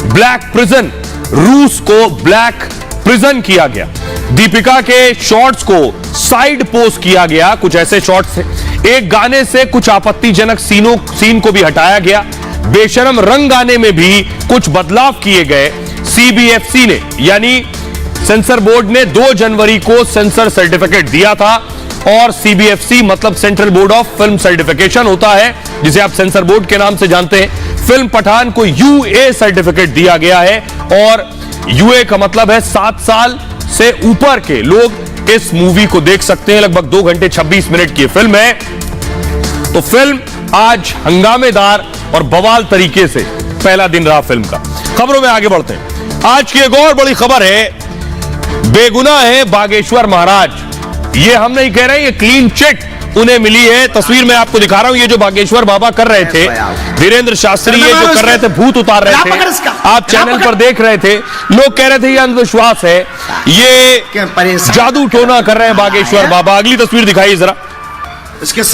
ब्लैक प्रिजन, रूस को ब्लैक प्रिजन किया गया। दीपिका के शॉट्स को साइड पोस्ट किया गया, कुछ ऐसे शॉट्स थे। एक गाने से कुछ आपत्तिजनक सीन को भी हटाया गया। बेशरम रंग गाने में भी कुछ बदलाव किए गए। सीबीएफसी ने यानी सेंसर बोर्ड ने 2 जनवरी को सेंसर सर्टिफिकेट दिया था और सीबीएफसी मतलब central board of film certification होता है, जिसे आप सेंसर बोर्ड के नाम से जानते हैं। फिल्म पठान को यूए सर्टिफिकेट दिया गया है और यूए का मतलब है 7 साल से ऊपर के लोग इस मूवी को देख सकते हैं। लगभग 2 घंटे 26 मिनट की फिल्म है। तो फिल्म आज हंगामेदार और बवाल तरीके से पहला दिन रहा फिल्म का। खबरों में आगे बढ़ते हैं। आज की एक और बड़ी खबर है, बेगुनाह है बागेश्वर महाराज। ये हम नहीं कह रहे, ये क्लीन चिट उन्हें मिली है। तस्वीर में आपको दिखा रहा हूं, ये जो बागेश्वर बाबा कर रहे थे, वीरेंद्र शास्त्री ये जो कर रहे थे, भूत उतार रहे थे, आप चैनल पर देख रहे थे। लोग कह रहे थे ये अंधविश्वास है, ये जादू टोना कर रहे हैं बागेश्वर बाबा। अगली तस्वीर दिखाइए जरा।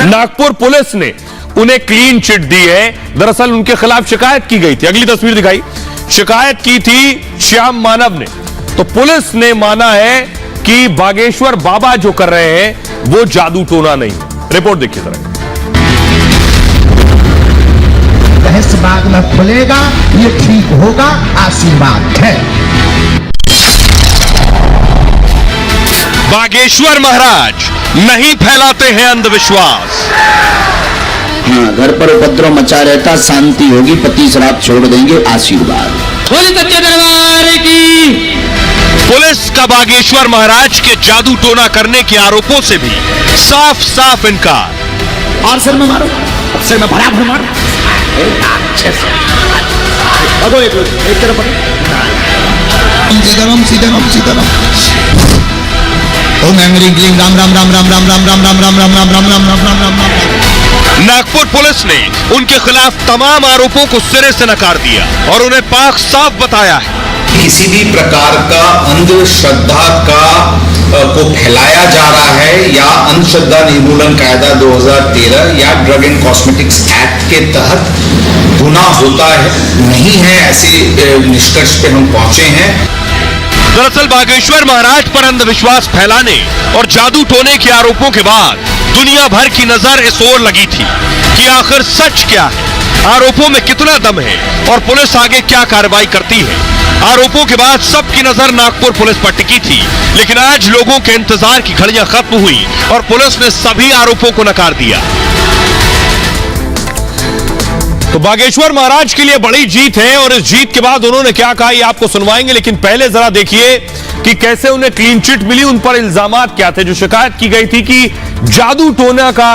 नागपुर पुलिस ने उन्हें क्लीन चिट दी है। दरअसल उनके खिलाफ शिकायत की गई थी। अगली तस्वीर दिखाई। शिकायत की थी श्याम मानव ने, तो पुलिस ने माना है कि बागेश्वर बाबा जो कर रहे हैं वो जादू टोना नहीं। रिपोर्ट देखिए जरा। बहस बाग में खुलेगा, ये ठीक होगा, आशीर्वाद है। बागेश्वर महाराज नहीं फैलाते हैं अंधविश्वास। हाँ, घर पर उपद्रव मचा रहता, शांति होगी, पति शराब छोड़ देंगे, आशीर्वाद। दरबार की पुलिस का बागेश्वर महाराज के जादू टोना करने के आरोपों से भी साफ साफ इनकार। और सिर में मारो, अब सिर में बराबर मारो, अच्छे से भगो। एक तरफ सीताराम सीताराम सीताराम। ओम ऐंग्री क्लीम राम राम राम राम राम राम राम राम राम राम राम राम राम राम राम राम राम। नागपुर पुलिस ने उनके खिलाफ तमाम आरोपों को सिरे से नकार दिया और उन्हें पाक साफ बताया है। किसी भी प्रकार का अंधश्रद्धा को फैलाया जा रहा है या अंधश्रद्धा निर्मूलन कायदा 2013 या ड्रग एंड कॉस्मेटिक्स एक्ट के तहत गुनाह होता है नहीं है, ऐसे निष्कर्ष पे हम पहुंचे हैं। दरअसल बागेश्वर महाराज पर अंधविश्वास फैलाने और जादू टोने के आरोपों के बाद दुनिया भर की नजर इस ओर लगी थी कि आखिर सच क्या है, आरोपों में कितना दम है और पुलिस आगे क्या कार्रवाई करती है। आरोपों के बाद सबकी नजर नागपुर पुलिस पर टिकी थी, लेकिन आज लोगों के इंतजार की घड़ियां खत्म हुई और पुलिस ने सभी आरोपों को नकार दिया। तो बागेश्वर महाराज के लिए बड़ी जीत है और इस जीत के बाद उन्होंने क्या कहा ये आपको सुनवाएंगे, लेकिन पहले जरा देखिए कि कैसे उन्हें क्लीन चिट मिली, उन पर इल्जामात क्या थे। जो शिकायत की गई थी कि जादू टोना का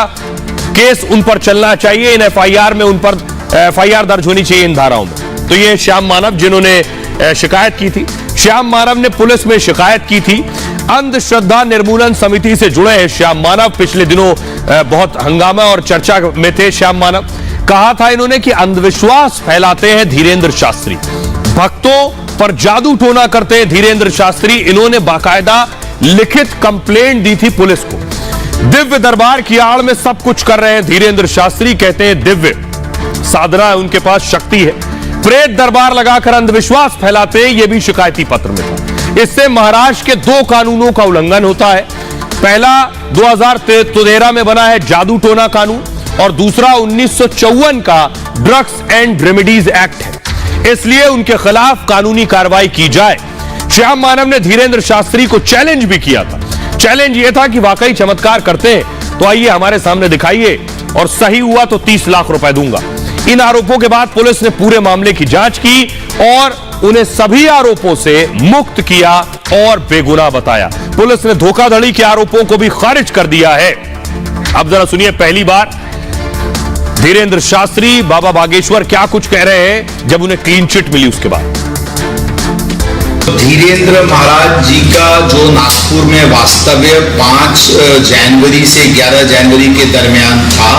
केस उन पर चलना चाहिए, इन एफआईआर में उन पर एफआईआर दर्ज होनी चाहिए इन धाराओं में। तो ये श्याम मानव जिन्होंने शिकायत की थी, श्याम मानव ने पुलिस में शिकायत की थी। अंधश्रद्धा निर्मूलन समिति से जुड़े हैं श्याम मानव। पिछले दिनों बहुत हंगामा और चर्चा में थे श्याम मानव। कहा था इन्होंने कि अंधविश्वास फैलाते हैं धीरेन्द्र शास्त्री, भक्तों पर जादू टोना करते हैं धीरेन्द्र शास्त्री। इन्होंने बाकायदा लिखित कंप्लेंट दी थी पुलिस को। दिव्य दरबार की आड़ में सब कुछ कर रहे हैं धीरेन्द्र शास्त्री, कहते हैं दिव्य साधना है उनके पास, शक्ति है। प्रेत दरबार लगाकर अंधविश्वास फैलाते हैं, यह भी शिकायती पत्र में था। इससे महाराष्ट्र के 2 कानूनों का उल्लंघन होता है। पहला 2013 में बना है जादू टोना कानून और दूसरा 1954 का ड्रग्स एंड रेमेडीज एक्ट है, इसलिए उनके खिलाफ कानूनी कार्रवाई की जाए। श्याम मानव ने धीरेन्द्र शास्त्री को चैलेंज भी किया था। चैलेंज यह था कि वाकई चमत्कार करते हैं तो आइए हमारे सामने दिखाइए और सही हुआ तो 30 लाख रुपए दूंगा। इन आरोपों के बाद पुलिस ने पूरे मामले की जांच की और उन्हें सभी आरोपों से मुक्त किया और बेगुनाह बताया। पुलिस ने धोखाधड़ी के आरोपों को भी खारिज कर दिया है। अब जरा सुनिए पहली बार धीरेन्द्र शास्त्री बाबा बागेश्वर क्या कुछ कह रहे हैं जब उन्हें क्लीन चिट मिली उसके बाद। धीरेन्द्र महाराज जी का जो नागपुर में वास्तव्य 5 जनवरी से 11 जनवरी के दरमियान था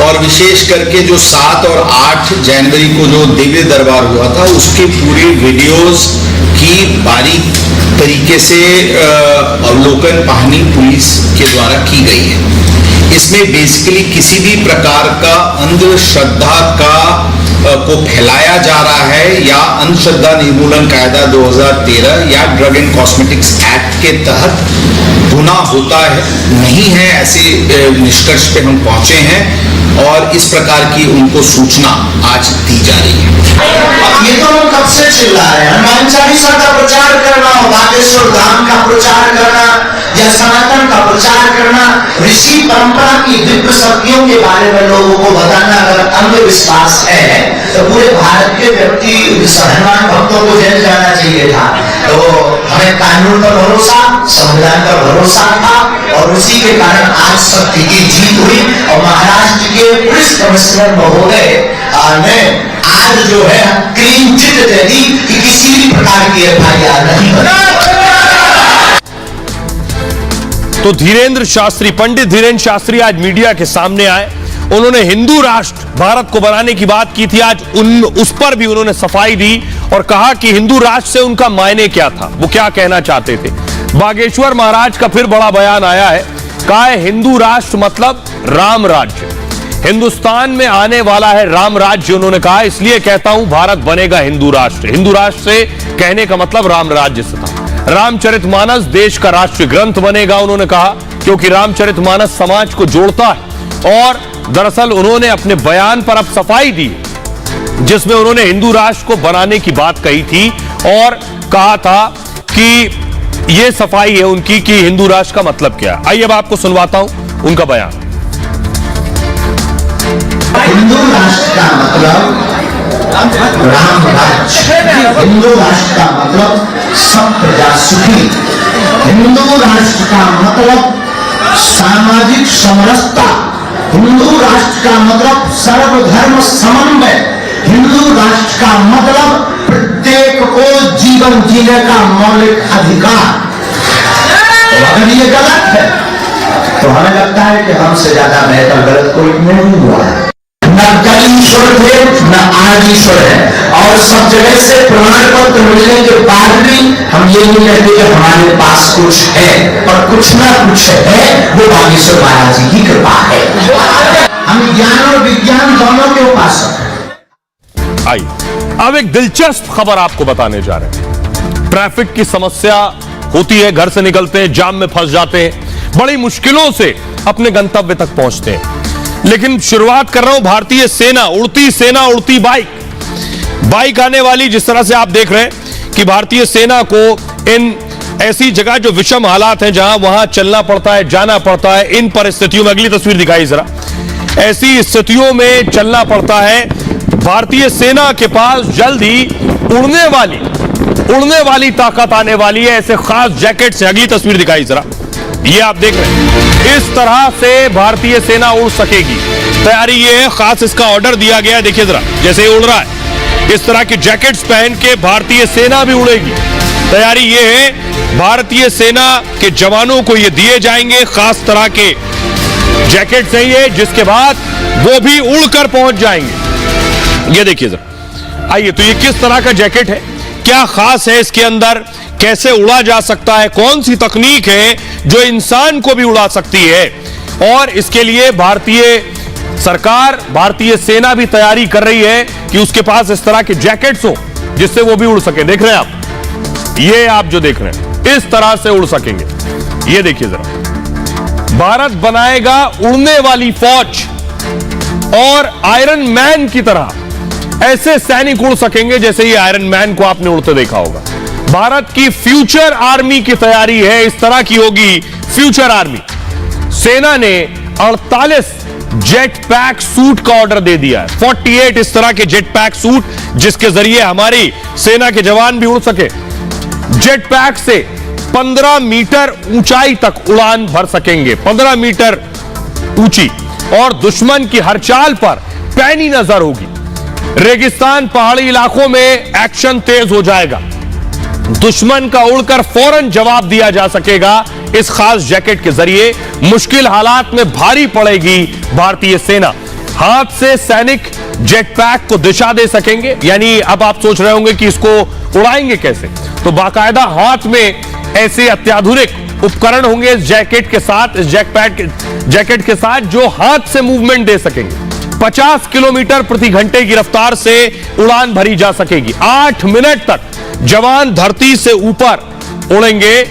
और विशेष करके जो 7 और 8 जनवरी को जो दिव्य दरबार हुआ था उसके पूरे वीडियोस की बारीक तरीके से अवलोकन पहनी पुलिस के द्वारा की गई है। इसमें बेसिकली किसी भी प्रकार का अंधश्रद्धा को फैलाया जा रहा है या अंधश्रद्धा निर्मूलन कायदा 2013 या ड्रग एंड कॉस्मेटिक्स एक्ट के तहत गुनाह होता है नहीं है, ऐसे निष्कर्ष पे हम पहुंचे हैं और इस प्रकार की उनको सूचना आज दी जा रही है। ये तो हम कब से चिल्ला रहे हैं, हनुमान चालीसा का प्रचार करना, बागेश्वर धाम का प्रचार करना या सनातन का प्रचार करना, ऋषि परंपरा की दिव्य शक्तियों के बारे में लोगों को बताना अगर अंधविश्वास है तो पूरे भारत के व्यक्ति हनुमान भक्तों को जेल जाना चाहिए था। तो हमें कानून पर भरोसा, संविधान पर भरोसा था और उसी के कारण आज सत्य की जीत हुई और महाराष्ट्र के पुलिस कमिश्नर महोदय ने आज जो है क्लीन चिट दे दी कि किसी भी प्रकार की एफआईआर नहीं बनी। तो धीरेन्द्र शास्त्री, पंडित धीरेन्द्र शास्त्री आज मीडिया के सामने आए। उन्होंने हिंदू राष्ट्र भारत को बनाने की बात की थी, आज उस पर भी उन्होंने सफाई दी और कहा कि हिंदू राष्ट्र से उनका मायने क्या था, वो क्या कहना चाहते थे। बागेश्वर महाराज का फिर बड़ा बयान आया है, कहा है हिंदू राष्ट्र मतलब राम राज्य, हिंदुस्तान में आने वाला है राम राज्य। उन्होंने कहा इसलिए कहता हूं भारत बनेगा हिंदू राष्ट्र। हिंदू राष्ट्र से कहने का मतलब राम राज्य से था। रामचरितमानस देश का राष्ट्रीय ग्रंथ बनेगा, उन्होंने कहा, क्योंकि रामचरितमानस समाज को जोड़ता है। और दरअसल उन्होंने अपने बयान पर अब सफाई दी जिसमें उन्होंने हिंदू राष्ट्र को बनाने की बात कही थी और कहा था कि यह सफाई है उनकी कि हिंदू राष्ट्र का मतलब क्या है। आइए अब आपको सुनवाता हूं उनका बयान। हिंदू राष्ट्र का मतलब राम राज्य, हिंदू राष्ट्र का मतलब सब प्रजा सुखी, हिंदू राष्ट्र का मतलब सामाजिक समरसता, हिंदू राष्ट्र का मतलब सर्वधर्म समन्वय, हिंदू राष्ट्र का मतलब प्रत्येक को जीवन जीने का मौलिक अधिकार। अगर ये गलत है तो हमें लगता है कि हमसे ज्यादा बेहतर गलत कोई नहीं हुआ है। न कल ईश्वर थे न आज ईश्वर है, और सब जगह से प्रमाण पत्र मिलने के बाद भी हम ये नहीं कहते कि हमारे पास कुछ है, पर कुछ ना कुछ है, वो बागेश्वर महाराज जी की कृपा है। हम ज्ञान और विज्ञान दोनों के उपासक हैं। आइए अब एक दिलचस्प खबर आपको बताने जा रहे हैं। ट्रैफिक की समस्या होती है, घर से निकलते हैं, जाम में फंस जाते हैं, बड़ी मुश्किलों से अपने गंतव्य तक पहुंचते हैं। लेकिन शुरुआत कर रहा हूं भारतीय सेना, उड़ती बाइक आने वाली। जिस तरह से आप देख रहे हैं कि भारतीय सेना को इन ऐसी जगह जो विषम हालात हैं, जहां वहां चलना पड़ता है, जाना पड़ता है, इन परिस्थितियों में, अगली तस्वीर दिखाई जरा, ऐसी स्थितियों में चलना पड़ता है। भारतीय सेना के पास जल्द ही उड़ने वाली ताकत आने वाली है, ऐसे खास जैकेट से। अगली तस्वीर दिखाई जरा, ये आप देख रहे हैं, इस तरह से भारतीय सेना उड़ सकेगी। तैयारी ये है, खास इसका ऑर्डर दिया गया है। देखिए जरा, जैसे ये उड़ रहा है, इस तरह के जैकेट्स पहन के भारतीय सेना भी उड़ेगी। तैयारी ये है, भारतीय सेना के जवानों को ये दिए जाएंगे खास तरह के जैकेट्स हैं ये, जिसके बाद वो भी उड़कर पहुंच जाएंगे। ये देखिए जरा, आइए, तो ये किस तरह का जैकेट है, क्या खास है इसके अंदर, कैसे उड़ा जा सकता है, कौन सी तकनीक है जो इंसान को भी उड़ा सकती है, और इसके लिए भारतीय सरकार, भारतीय सेना भी तैयारी कर रही है कि उसके पास इस तरह के जैकेट्स हो जिससे वो भी उड़ सके। देख रहे हैं आप, ये आप जो देख रहे हैं, इस तरह से उड़ सकेंगे। ये देखिए जरा, भारत बनाएगा उड़ने वाली फौज, और आयरन मैन की तरह ऐसे सैनिक उड़ सकेंगे जैसे ये आयरन मैन को आपने उड़ते देखा होगा। भारत की फ्यूचर आर्मी की तैयारी है, इस तरह की होगी फ्यूचर आर्मी। सेना ने 48 जेट पैक सूट का ऑर्डर दे दिया है, 48 इस तरह के जेट पैक सूट, जिसके जरिए हमारी सेना के जवान भी उड़ सके। जेट पैक से 15 मीटर ऊंचाई तक उड़ान भर सकेंगे, 15 मीटर ऊंची, और दुश्मन की हर चाल पर पैनी नजर होगी। रेगिस्तान, पहाड़ी इलाकों में एक्शन तेज हो जाएगा। दुश्मन का उड़कर फौरन जवाब दिया जा सकेगा इस खास जैकेट के जरिए। मुश्किल हालात में भारी पड़ेगी भारतीय सेना। हाथ से सैनिक जेट पैक को दिशा दे सकेंगे, यानी अब आप सोच रहे होंगे कि इसको उड़ाएंगे कैसे, तो बाकायदा हाथ में ऐसे अत्याधुनिक उपकरण होंगे इस जैकेट के साथ, इस जैकेट के साथ, जो हाथ से मूवमेंट दे सकेंगे। 50 किलोमीटर प्रति घंटे की रफ्तार से उड़ान भरी जा सकेगी। 8 मिनट तक जवान धरती से ऊपर उड़ेंगे,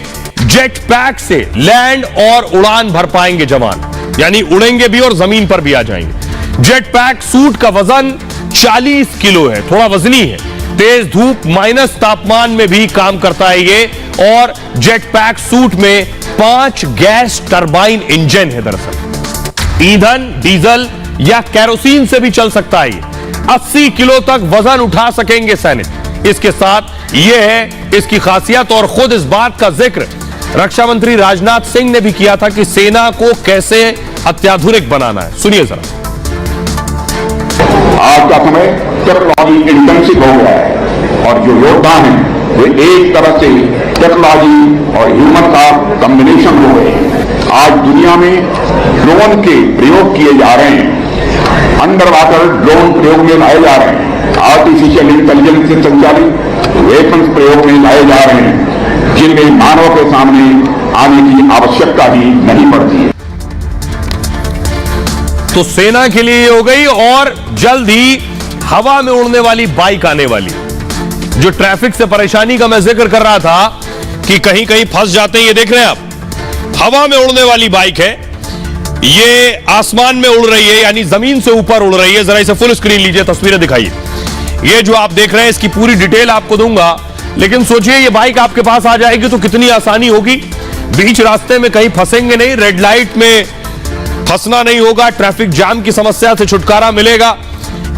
जेट पैक से लैंड और उड़ान भर पाएंगे जवान, यानी उड़ेंगे भी और जमीन पर भी आ जाएंगे। जेट पैक सूट का वजन 40 किलो है, थोड़ा वजनी है। तेज धूप, माइनस तापमान में भी काम करता है ये, और जेट पैक सूट में 5 गैस टरबाइन इंजन है। दरअसल ईंधन, डीजल या केरोसिन से भी चल सकता है ये। 80 किलो तक वजन उठा सकेंगे सैनिक। इसके साथ ये है इसकी खासियत, और खुद इस बात का जिक्र रक्षा मंत्री राजनाथ सिंह ने भी किया था कि सेना को कैसे अत्याधुनिक बनाना है। सुनिए जरा। आज का समय टेक्नोलॉजी इंटेंसिव हो गया है, और जो योद्धा हैं वे एक तरह से टेक्नोलॉजी और ह्यूमन का कॉम्बिनेशन हो गए। आज दुनिया में ड्रोन के प्रयोग किए जा रहे हैं, अंडर वाटर ड्रोन प्रयोग में लाए जा रहे हैं, आर्टिफिशियल इंटेलिजेंस से संचालित वेपन्स प्रयोग में लाए जा रहे हैं, जिनमें मानव के सामने आने की आवश्यकता ही नहीं पड़ती है। तो सेना के लिए हो गई, और जल्द ही हवा में उड़ने वाली बाइक आने वाली। जो ट्रैफिक से परेशानी का मैं जिक्र कर रहा था कि कहीं कहीं फंस जाते हैं, ये देख रहे हैं आप, हवा में उड़ने वाली बाइक है। ये आसमान में उड़ रही है, यानी जमीन से ऊपर उड़ रही है। जरा इसे फुल स्क्रीन लीजिए, तस्वीरें दिखाइए। ये जो आप देख रहे हैं, इसकी पूरी डिटेल आपको दूंगा, लेकिन सोचिए ये बाइक आपके पास आ जाएगी तो कितनी आसानी होगी। बीच रास्ते में कहीं फंसेंगे नहीं, रेड लाइट में फंसना नहीं होगा, ट्रैफिक जाम की समस्या से छुटकारा मिलेगा।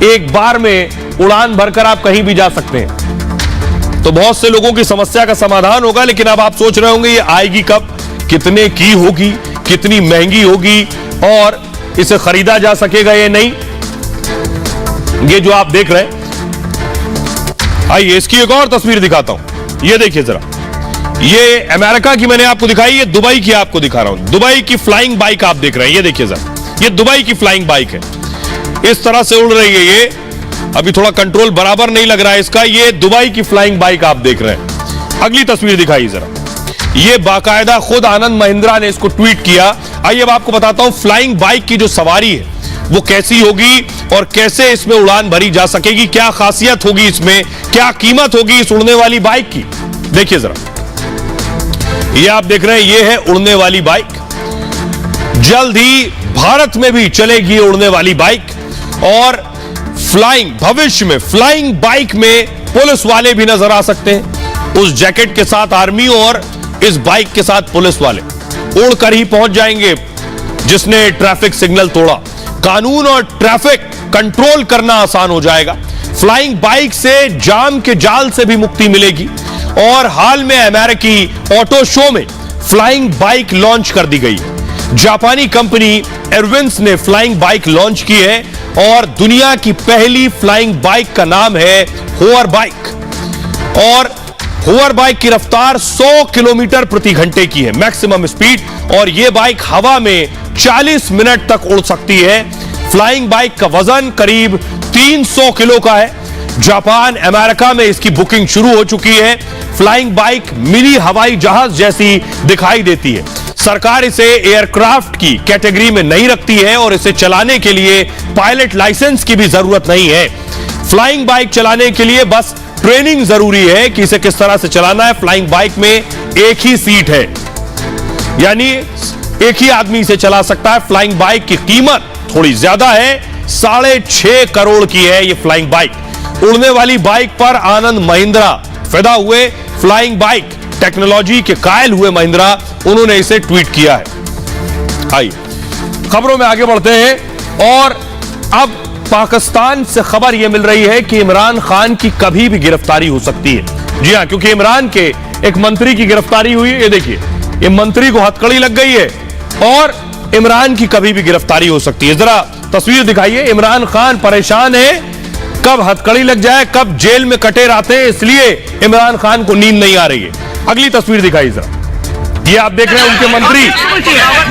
एक बार में उड़ान भरकर आप कहीं भी जा सकते हैं, तो बहुत से लोगों की समस्या का समाधान होगा। लेकिन अब आप सोच रहे होंगे ये आएगी कब, कितने की होगी, कितनी महंगी होगी, और इसे खरीदा जा सकेगा या नहीं। ये जो आप देख रहे हैं, आइए इसकी एक और तस्वीर दिखाता हूं। ये देखिए जरा, ये अमेरिका की मैंने आपको दिखाई, ये दुबई की आपको दिखा रहा हूं। दुबई की फ्लाइंग बाइक आप देख रहे हैं, ये देखिए जरा, ये दुबई की फ्लाइंग बाइक है, इस तरह से उड़ रही है ये। अभी थोड़ा कंट्रोल बराबर नहीं लग रहा है इसका। ये दुबई की फ्लाइंग बाइक आप देख रहे हैं। अगली तस्वीर दिखाई जरा, ये बाकायदा खुद आनंद महिंद्रा ने इसको ट्वीट किया। आइए अब आपको बताता हूं फ्लाइंग बाइक की जो सवारी है वो कैसी होगी और कैसे इसमें उड़ान भरी जा सकेगी, क्या खासियत होगी इसमें, क्या कीमत होगी इस उड़ने वाली बाइक की। देखिए जरा, ये आप देख रहे हैं, ये है उड़ने वाली बाइक। जल्द ही भारत में भी चलेगी ये उड़ने वाली बाइक। और फ्लाइंग, भविष्य में फ्लाइंग बाइक में पुलिस वाले भी नजर आ सकते हैं, उस जैकेट के साथ आर्मी और इस बाइक के साथ पुलिस वाले उड़कर ही पहुंच जाएंगे। जिसने ट्रैफिक सिग्नल तोड़ा, कानून और ट्रैफिक कंट्रोल करना आसान हो जाएगा। फ्लाइंग बाइक से जाम के जाल से भी मुक्ति मिलेगी। और हाल में अमेरिकी ऑटो शो में फ्लाइंग बाइक लॉन्च कर दी गई। जापानी कंपनी एयरविंस ने फ्लाइंग बाइक लॉन्च की है और दुनिया की पहली फ्लाइंग बाइक का नाम है होवर बाइक। और होवर बाइक की रफ्तार 100 किलोमीटर प्रति घंटे की है, मैक्सिमम स्पीड। और यह बाइक हवा में 40 मिनट तक उड़ सकती है। फ्लाइंग बाइक का वजन करीब 300 किलो का है। जापान, अमेरिका में इसकी बुकिंग शुरू हो चुकी है। फ्लाइंग बाइक मिनी हवाई जहाज जैसी दिखाई देती है। सरकार इसे एयरक्राफ्ट की कैटेगरी में नहीं रखती है और इसे चलाने के लिए पायलट लाइसेंस की भी जरूरत नहीं है। फ्लाइंग बाइक चलाने के लिए बस ट्रेनिंग जरूरी है कि इसे किस तरह से चलाना है। फ्लाइंग बाइक में एक ही सीट है, यानी एक ही आदमी इसे चला सकता है। फ्लाइंग बाइक की कीमत थोड़ी ज्यादा है, 6.5 करोड़ की है ये फ्लाइंग बाइक। उड़ने वाली बाइक पर आनंद महिंद्रा फिदा हुए। फ्लाइंग बाइक टेक्नोलॉजी के कायल हुए महिंद्रा, उन्होंने इसे ट्वीट किया है। आइए खबरों में आगे बढ़ते हैं। और अब पाकिस्तान से खबर यह मिल रही है कि इमरान खान की कभी भी गिरफ्तारी हो सकती है। जी हां, क्योंकि इमरान के एक मंत्री की गिरफ्तारी हुई है। ये देखिए, ये मंत्री को हथकड़ी लग गई है और इमरान की कभी भी गिरफ्तारी हो सकती है। जरा तस्वीर दिखाइए। इमरान खान परेशान है, कब हथकड़ी लग जाए, कब जेल में कटे रहते हैं, इसलिए इमरान खान को नींद नहीं आ रही है। अगली तस्वीर दिखाइए जरा, ये आप देख रहे हैं उनके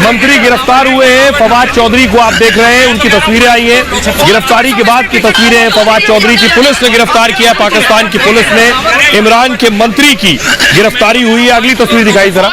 मंत्री गिरफ्तार हुए हैं। फवाद चौधरी को आप देख रहे हैं, उनकी तस्वीरें आई हैं। गिरफ्तारी के बाद की तस्वीरें हैं। फवाद चौधरी की पुलिस ने गिरफ्तार किया, पाकिस्तान की पुलिस ने। इमरान के मंत्री की गिरफ्तारी हुई है। अगली तस्वीर दिखाई जरा,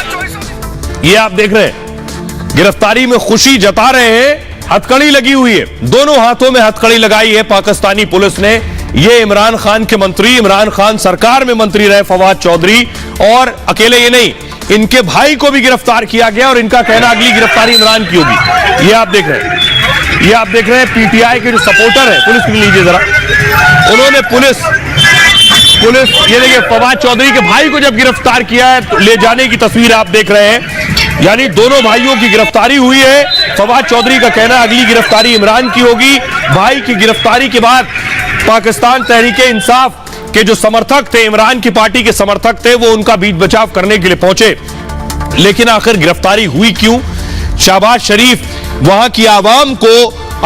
ये आप देख रहे हैं, गिरफ्तारी में खुशी जता रहे हैं, हथकड़ी लगी हुई है, दोनों हाथों में हथकड़ी लगाई है पाकिस्तानी पुलिस ने। ये इमरान खान के मंत्री, इमरान खान सरकार में मंत्री रहे फवाद चौधरी। और अकेले ये नहीं, इनके भाई को भी गिरफ्तार किया गया और इनका कहना अगली गिरफ्तारी इमरान की होगी। ये आप देख रहे हैं, ये आप देख रहे हैं पीटीआई के जो सपोर्टर है, पुलिस भी लीजिए जरा, उन्होंने पुलिस ये देखिए फवाद चौधरी के भाई को जब गिरफ्तार किया है तो ले जाने की तस्वीर आप देख रहे हैं। यानी दोनों भाइयों की गिरफ्तारी हुई है। फवाद चौधरी का कहना अगली गिरफ्तारी इमरान की होगी। भाई की गिरफ्तारी के बाद पाकिस्तान तहरीक-ए-इंसाफ के जो समर्थक थे, इमरान की पार्टी के समर्थक थे, वो उनका बीच बचाव करने के लिए पहुंचे। लेकिन आखिर गिरफ्तारी हुई क्यों? शहबाज शरीफ वहां की आवाम को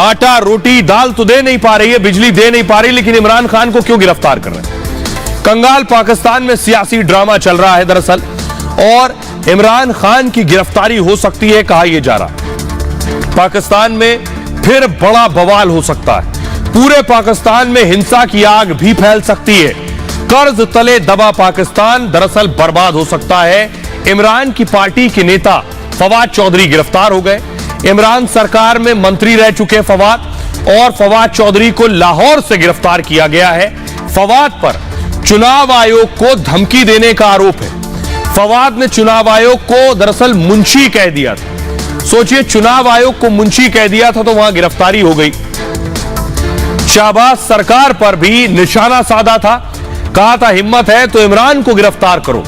आटा, रोटी, दाल तो दे नहीं पा रही है, बिजली दे नहीं पा रही, लेकिन इमरान खान को क्यों गिरफ्तार कर रहे हैं? कंगाल पाकिस्तान में सियासी ड्रामा चल रहा है दरअसल, और इमरान खान की गिरफ्तारी हो सकती है, कहा यह जा रहा। पाकिस्तान में फिर बड़ा बवाल हो सकता है। पूरे पाकिस्तान में हिंसा की आग भी फैल सकती है। कर्ज तले दबा पाकिस्तान दरअसल बर्बाद हो सकता है। इमरान की पार्टी के नेता फवाद चौधरी गिरफ्तार हो गए। इमरान सरकार में मंत्री रह चुके फवाद, और फवाद चौधरी को लाहौर से गिरफ्तार किया गया है। फवाद पर चुनाव आयोग को धमकी देने का आरोप है। फवाद ने चुनाव आयोग को दरअसल मुंशी कह दिया था। सोचिए, चुनाव आयोग को मुंशी कह दिया था तो वहां गिरफ्तारी हो गई। शहबाज सरकार पर भी निशाना साधा था, कहा था हिम्मत है तो इमरान को गिरफ्तार करो।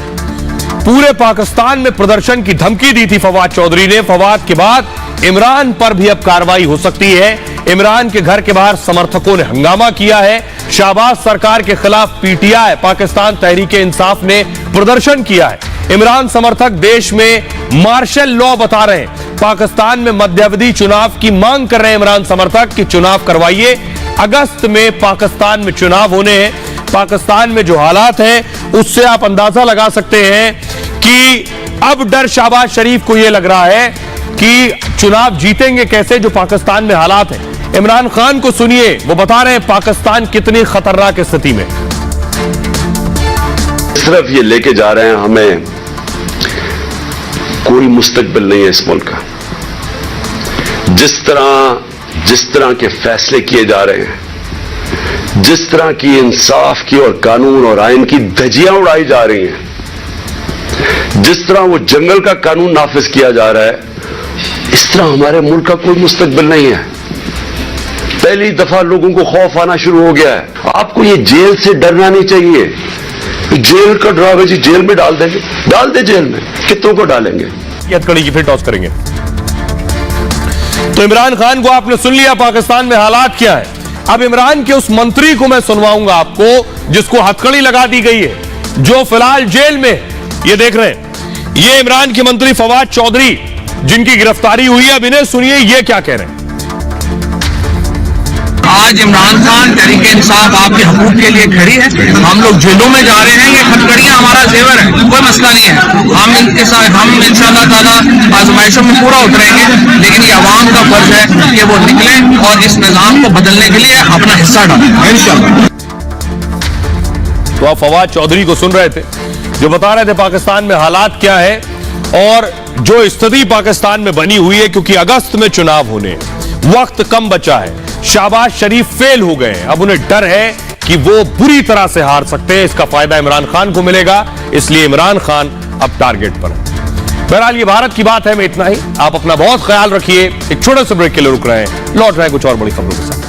पूरे पाकिस्तान में प्रदर्शन की धमकी दी थी फवाद चौधरी ने। फवाद के बाद इमरान पर भी अब कार्रवाई हो सकती है। इमरान के घर के बाहर समर्थकों ने हंगामा किया है। शहबाज सरकार के खिलाफ पीटीआई, पाकिस्तान तहरीक-ए-इंसाफ ने प्रदर्शन किया है। इमरान समर्थक देश में मार्शल लॉ बता रहे हैं। पाकिस्तान में मध्यावधि चुनाव की मांग कर रहे हैं इमरान समर्थक कि चुनाव करवाइए। अगस्त में पाकिस्तान में चुनाव होने हैं। पाकिस्तान में जो हालात हैं उससे आप अंदाजा लगा सकते हैं कि अब डर शहबाज शरीफ को यह लग रहा है कि चुनाव जीतेंगे कैसे जो पाकिस्तान में हालात हैं। इमरान खान को सुनिए, वो बता रहे हैं पाकिस्तान कितनी खतरनाक स्थिति में। सिर्फ ये लेके जा रहे हैं हमें कोई मुस्तकबिल नहीं है इस मुल्क का। जिस तरह के फैसले किए जा रहे हैं, जिस तरह की इंसाफ की और कानून और आइन की धज्जियां उड़ाई जा रही हैं, जिस तरह वो जंगल का कानून नाफिज किया जा रहा है, इस तरह हमारे मुल्क का कोई मुस्तकबिल नहीं है। पहली दफा लोगों को खौफ आना शुरू हो गया है। आपको ये जेल से डरना नहीं चाहिए। जेल का डरावे जी जेल में डाल देंगे, डाल दे जेल में, कितनों को डालेंगे। हथकड़ी की फिर टॉस करेंगे। तो इमरान खान को आपने सुन लिया, पाकिस्तान में हालात क्या है। अब इमरान के उस मंत्री को मैं सुनवाऊंगा आपको जिसको हथकड़ी लगा दी गई है, जो फिलहाल जेल में, ये देख रहे हैं, ये इमरान के मंत्री फवाद चौधरी जिनकी गिरफ्तारी हुई है। अब इन्हें सुनिए ये क्या कह रहे हैं। आज इमरान खान तहरीक इंसाफ आपके हकूक के लिए खड़ी है। हम लोग जेलों में जा रहे हैं, ये हथकड़ियां हमारा जेवर है, कोई मसला नहीं है। हम इनके साथ हम इंशाअल्लाह ताला आजमाइशों में पूरा उतरेंगे, लेकिन ये अवाम का फर्ज है कि वो निकले और इस निजाम को बदलने के लिए अपना हिस्सा डालें इंशाअल्लाह। तो आप फवाद चौधरी को सुन रहे थे जो बता रहे थे पाकिस्तान में हालात क्या है और जो स्थिति पाकिस्तान में बनी हुई है, क्योंकि अगस्त में चुनाव होने, वक्त कम बचा है। शहबाज शरीफ फेल हो गए, अब उन्हें डर है कि वो बुरी तरह से हार सकते हैं। इसका फायदा इमरान खान को मिलेगा, इसलिए इमरान खान अब टारगेट पर है। बहरहाल ये भारत की बात है में इतना ही। आप अपना बहुत ख्याल रखिए। एक छोटे से ब्रेक के लिए रुक रहे हैं, लौट रहे हैं कुछ और बड़ी खबरों के साथ।